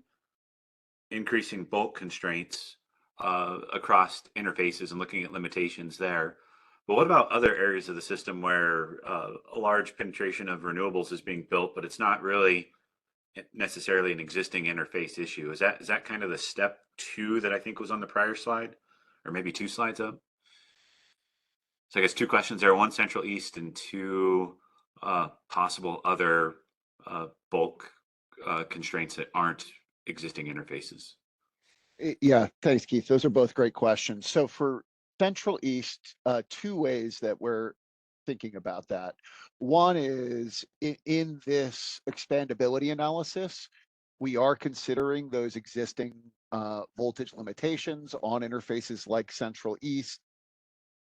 increasing bulk constraints across interfaces and looking at limitations there. But what about other areas of the system where a large penetration of renewables is being built, but it's not really necessarily an existing interface issue? Is that kind of the step 2 that I think was on the prior slide, or maybe 2 slides up? So I guess 2 questions there: 1, Central East, and 2, possible other bulk constraints that aren't existing interfaces. Yeah, thanks, Keith. Those are both great questions. So for Central East, 2 ways that we're thinking about that. One is in this expandability analysis, we are considering those existing voltage limitations on interfaces like Central East.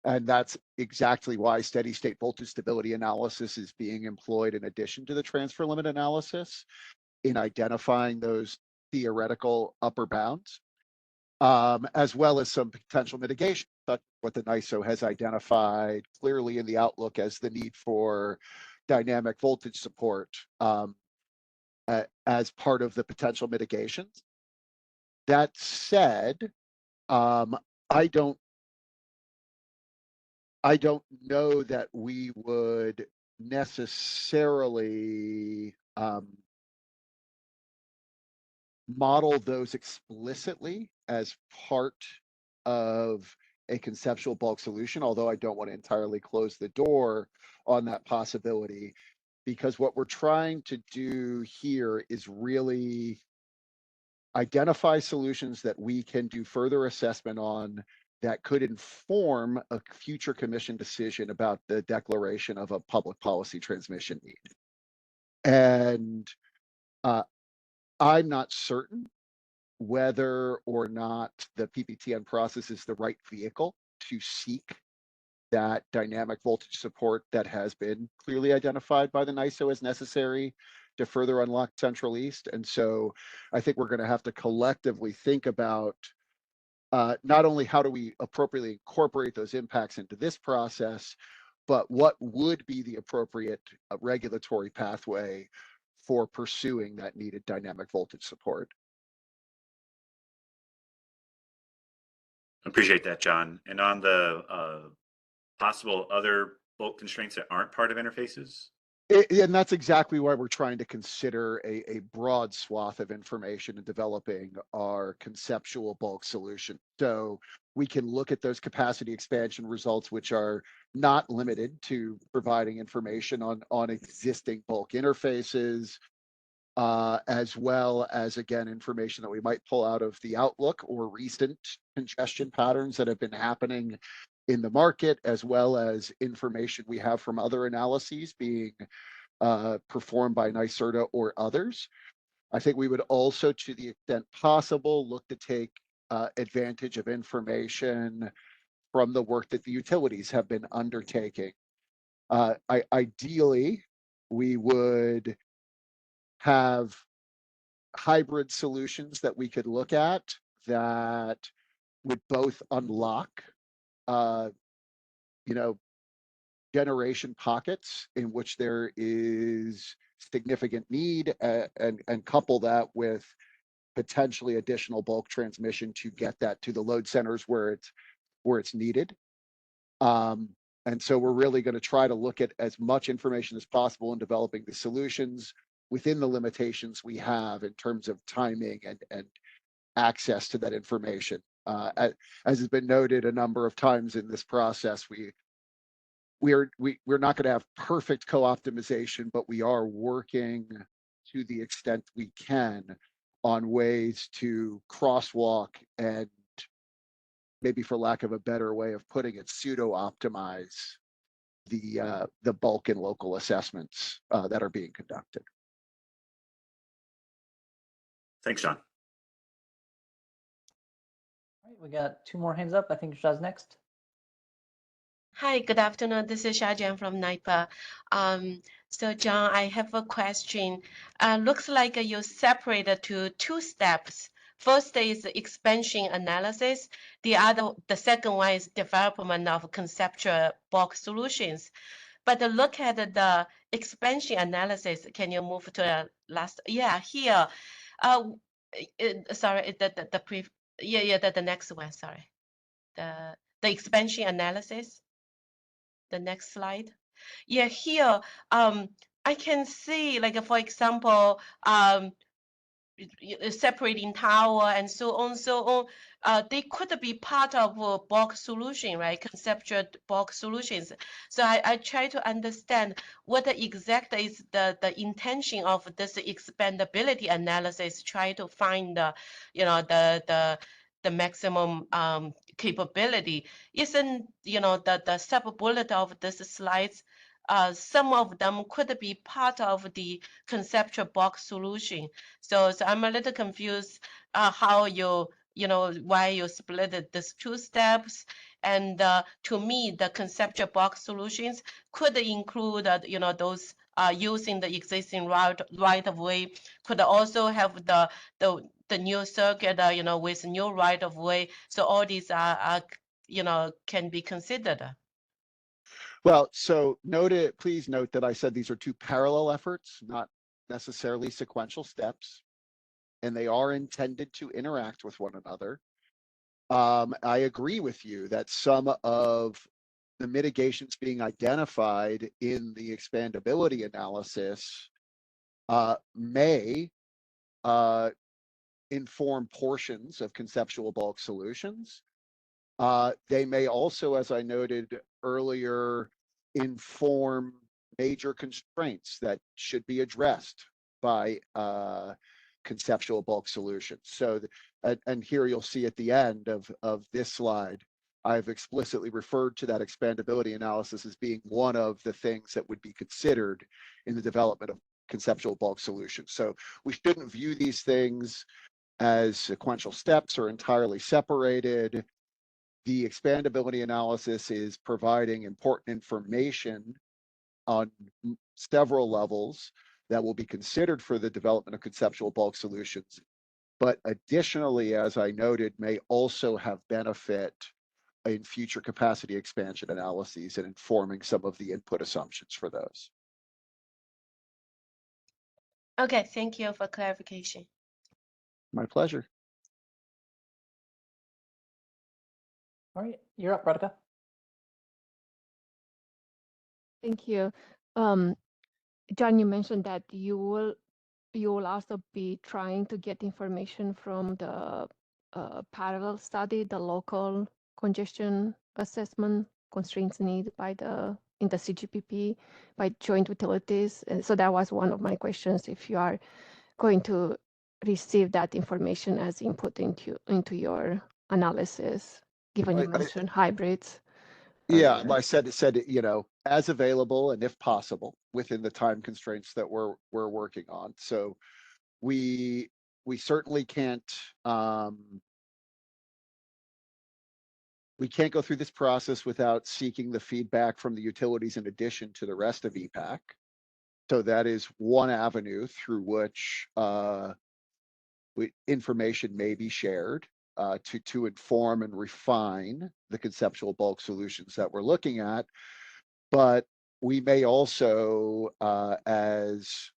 And that's exactly why steady state voltage stability analysis is being employed in addition to the transfer limit analysis in identifying those theoretical upper bounds, as well as some potential mitigation, such as what the NISO has identified clearly in the outlook as the need for dynamic voltage support as part of the potential mitigations. That said, I don't know that we would necessarily model those explicitly as part of a conceptual bulk solution, although I don't want to entirely close the door on that possibility, because what we're trying to do here is really identify solutions that we can do further assessment on that could inform a future commission decision about the declaration of a public policy transmission need. And I'm not certain whether or not the PPTN process is the right vehicle to seek that dynamic voltage support that has been clearly identified by the NISO as necessary to further unlock Central East. And so I think we're going to have to collectively think about not only how do we appropriately incorporate those impacts into this process, but what would be the appropriate regulatory pathway for pursuing that needed dynamic voltage support. Appreciate that, John. And on the possible other bulk constraints that aren't part of interfaces? And that's exactly why we're trying to consider a broad swath of information in developing our conceptual bulk solution. So we can look at those capacity expansion results, which are not limited to providing information on existing bulk interfaces, as well as, again, information that we might pull out of the outlook or recent congestion patterns that have been happening in the market, as well as information we have from other analyses being performed by NYSERDA or others. I think we would also, to the extent possible, look to take advantage of information from the work that the utilities have been undertaking. Ideally, we would have hybrid solutions that we could look at that would both unlock, generation pockets in which there is significant need, and couple that with potentially additional bulk transmission to get that to the load centers where it's needed. And so we're really going to try to look at as much information as possible in developing the solutions within the limitations we have in terms of timing and access to that information. As has been noted a number of times in this process, we're not going to have perfect co-optimization, but we are working to the extent we can on ways to crosswalk and, maybe for lack of a better way of putting it, pseudo-optimize the bulk and local assessments that are being conducted. Thanks, John. All right, we got 2 more hands up. I think Shah's next. Hi, good afternoon. This is Shajan from NIPA. So John, I have a question. Looks like you separated to 2 steps. First is expansion analysis. The second one is development of conceptual bulk solutions. But look at the expansion analysis. Can you move to the last? Yeah, here. Sorry, the next one. Sorry, the expansion analysis. The next slide. Yeah, here, I can see, like, for example, separating tower and so on. They could be part of a bulk solution, right? Conceptual bulk solutions. So I try to understand what exactly is the intention of this expandability analysis, try to find the maximum capability. Isn't the sub-bullet of this slides, some of them could be part of the conceptual bulk solution. So I'm a little confused how why you split these 2 steps. And to me, the conceptual bulk solutions could include those using the existing right of way, could also have the new circuit with new right of way. So all these are can be considered. Well, so please note that I said these are 2 parallel efforts, not necessarily sequential steps, and they are intended to interact with one another. I agree with you that some of the mitigations being identified in the expandability analysis may inform portions of conceptual bulk solutions. They may also, as I noted earlier, inform major constraints that should be addressed by conceptual bulk solutions. So, and here you'll see at the end of this slide, I've explicitly referred to that expandability analysis as being one of the things that would be considered in the development of conceptual bulk solutions. So we shouldn't view these things as sequential steps or entirely separated. The expandability analysis is providing important information on several levels that will be considered for the development of conceptual bulk solutions, but additionally, as I noted, may also have benefit in future capacity expansion analyses and informing some of the input assumptions for those. Okay, thank you for clarification. My pleasure. All right, you're up, Radhika. Thank you. John, you mentioned that you will also be trying to get information from the parallel study, the local congestion assessment constraints needed in the CGPP by joint utilities. And so that was one of my questions, if you are going to receive that information as input into your analysis, given you mentioned hybrids. Yeah, earlier. I said, as available and if possible within the time constraints that we're working on. So we certainly can't, we can't go through this process without seeking the feedback from the utilities in addition to the rest of EPPAC. So that is one avenue through which information may be shared to inform and refine the conceptual bulk solutions that we're looking at. But we may also, as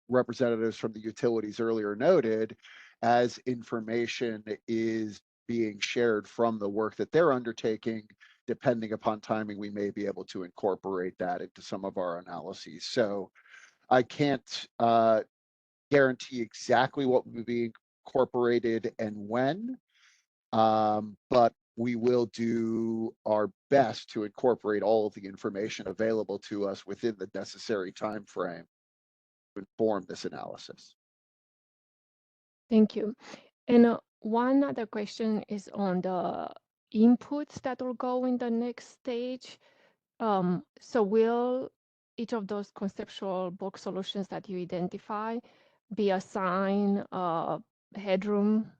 representatives from the utilities earlier noted, as information is being shared from the work that they're undertaking, depending upon timing, we may be able to incorporate that into some of our analyses. So I can't guarantee exactly what will be incorporated and when, but we will do our best to incorporate all of the information available to us within the necessary time frame to inform this analysis. Thank you. And one other question is on the inputs that will go in the next stage. So will each of those conceptual bulk solutions that you identify be assigned headroom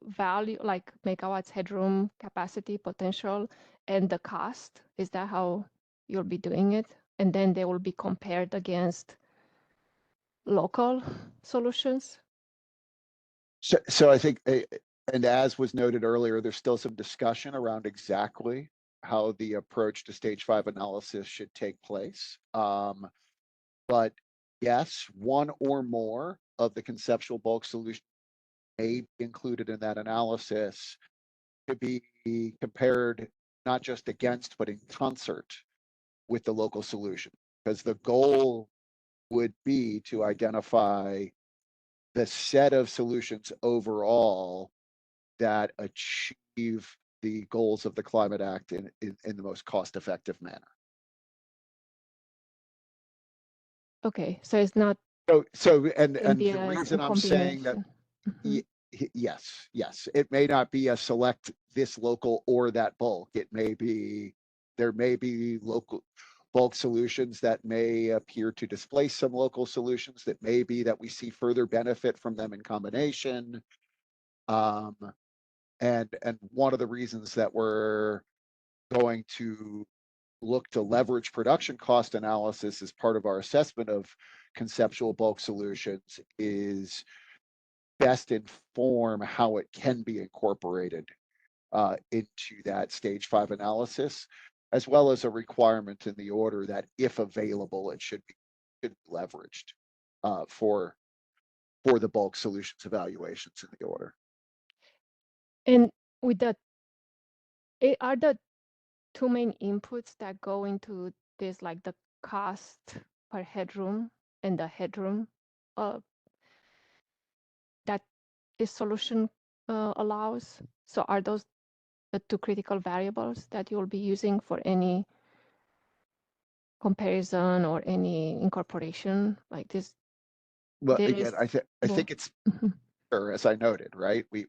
value, like megawatts headroom capacity potential and the cost? Is that how you'll be doing it? And then they will be compared against local solutions? So I think, and as was noted earlier, there's still some discussion around exactly how the approach to stage 5 analysis should take place. But yes, one or more of the conceptual bulk solution may be included in that analysis to be compared not just against, but in concert with the local solution. Because the goal would be to identify the set of solutions overall that achieve the goals of the Climate Act in the most cost-effective manner. Okay, so it's not And the NDIS reason I'm saying that, combination. yes, it may not be a select this local or that bulk. It may be, there may be local bulk solutions that may appear to displace some local solutions, that may be that we see further benefit from them in combination. And one of the reasons that we're going to look to leverage production cost analysis as part of our assessment of conceptual bulk solutions is best inform how it can be incorporated into that stage 5 analysis, as well as a requirement in the order that if available, it should be leveraged for the bulk solutions evaluations in the order. And with that, are the two main inputs that go into this, like the cost per headroom and the headroom that this solution allows? So are those the two critical variables that you'll be using for any comparison or any incorporation like this? Well, again, I think it's as I noted, right? We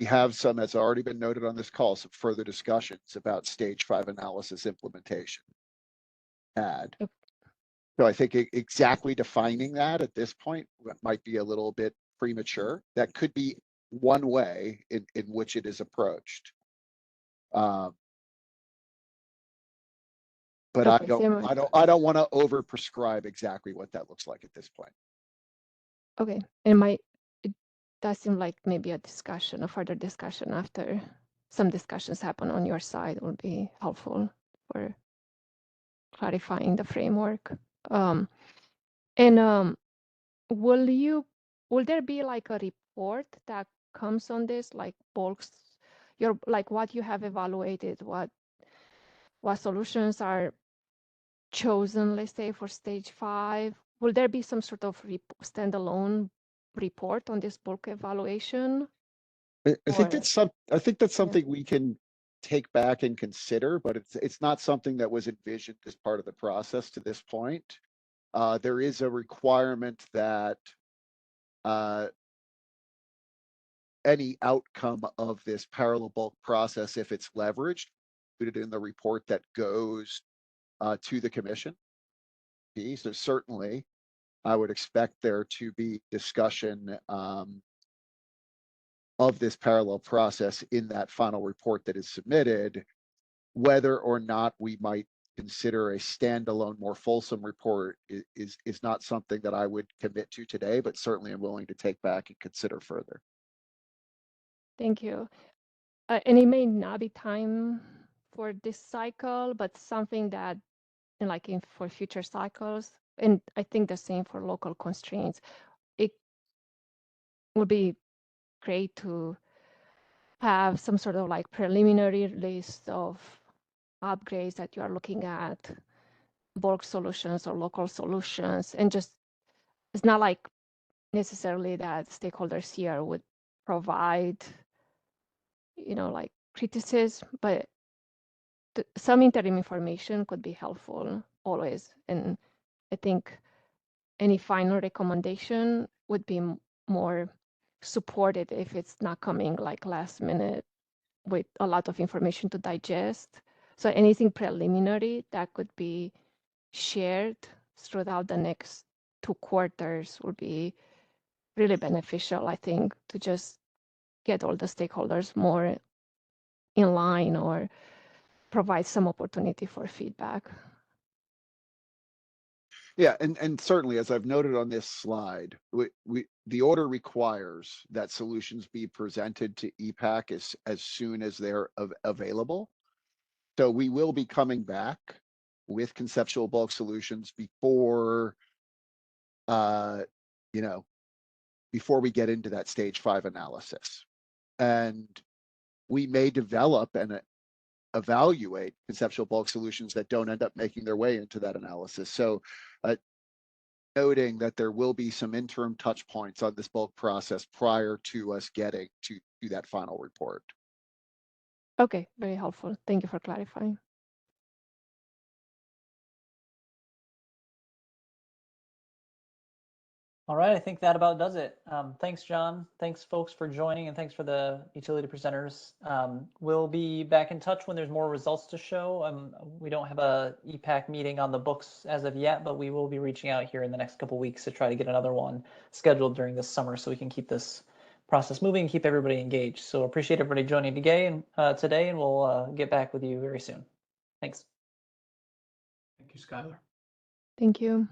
have some, as already been noted on this call, some further discussions about stage 5 analysis implementation. So I think exactly defining that at this point might be a little bit premature. That could be one way in which it is approached. But okay, I don't want to over prescribe exactly what that looks like at this point. Okay, and it does seem like maybe a further discussion after some discussions happen on your side would be helpful for clarifying the framework. Will there be like a report that comes on this, like bulks, like what you have evaluated, what what solutions are chosen, let's say, for stage 5? Will there be some sort of standalone report on this bulk evaluation? I think Or- that's something we can take back and consider, but it's not something that was envisioned as part of the process to this point. There is a requirement that any outcome of this parallel bulk process, if it's leveraged, put it in the report that goes to the commission. So certainly, I would expect there to be discussion of this parallel process in that final report that is submitted. Whether or not we might consider a standalone, more fulsome report is not something that I would commit to today, but certainly I'm willing to take back and consider further. Thank you. And it may not be time for this cycle, but something that, like for future cycles, and I think the same for local constraints, it would be great to have some sort of like preliminary list of upgrades that you are looking at, bulk solutions or local solutions, and just, it's not like necessarily that stakeholders here would provide, like criticism, but some interim information could be helpful always. And I think any final recommendation would be more supported if it's not coming like last minute with a lot of information to digest. So anything preliminary that could be shared throughout the next 2 quarters would be really beneficial, I think, to just get all the stakeholders more in line or provide some opportunity for feedback. Yeah, and certainly, as I've noted on this slide, the order requires that solutions be presented to EPPAC as soon as they're available. So we will be coming back with conceptual bulk solutions before before we get into that stage 5 analysis. And we may develop and evaluate conceptual bulk solutions that don't end up making their way into that analysis. So noting that there will be some interim touch points on this bulk process prior to us getting to that final report. Okay, very helpful. Thank you for clarifying. All right, I think that about does it. Thanks, John. Thanks, folks, for joining, and thanks for the utility presenters. We'll be back in touch when there's more results to show. We don't have a EPPAC meeting on the books as of yet, but we will be reaching out here in the next couple of weeks to try to get another one scheduled during this summer so we can keep this process moving and keep everybody engaged. So appreciate everybody joining today, and we'll get back with you very soon. Thanks. Thank you, Skylar. Thank you.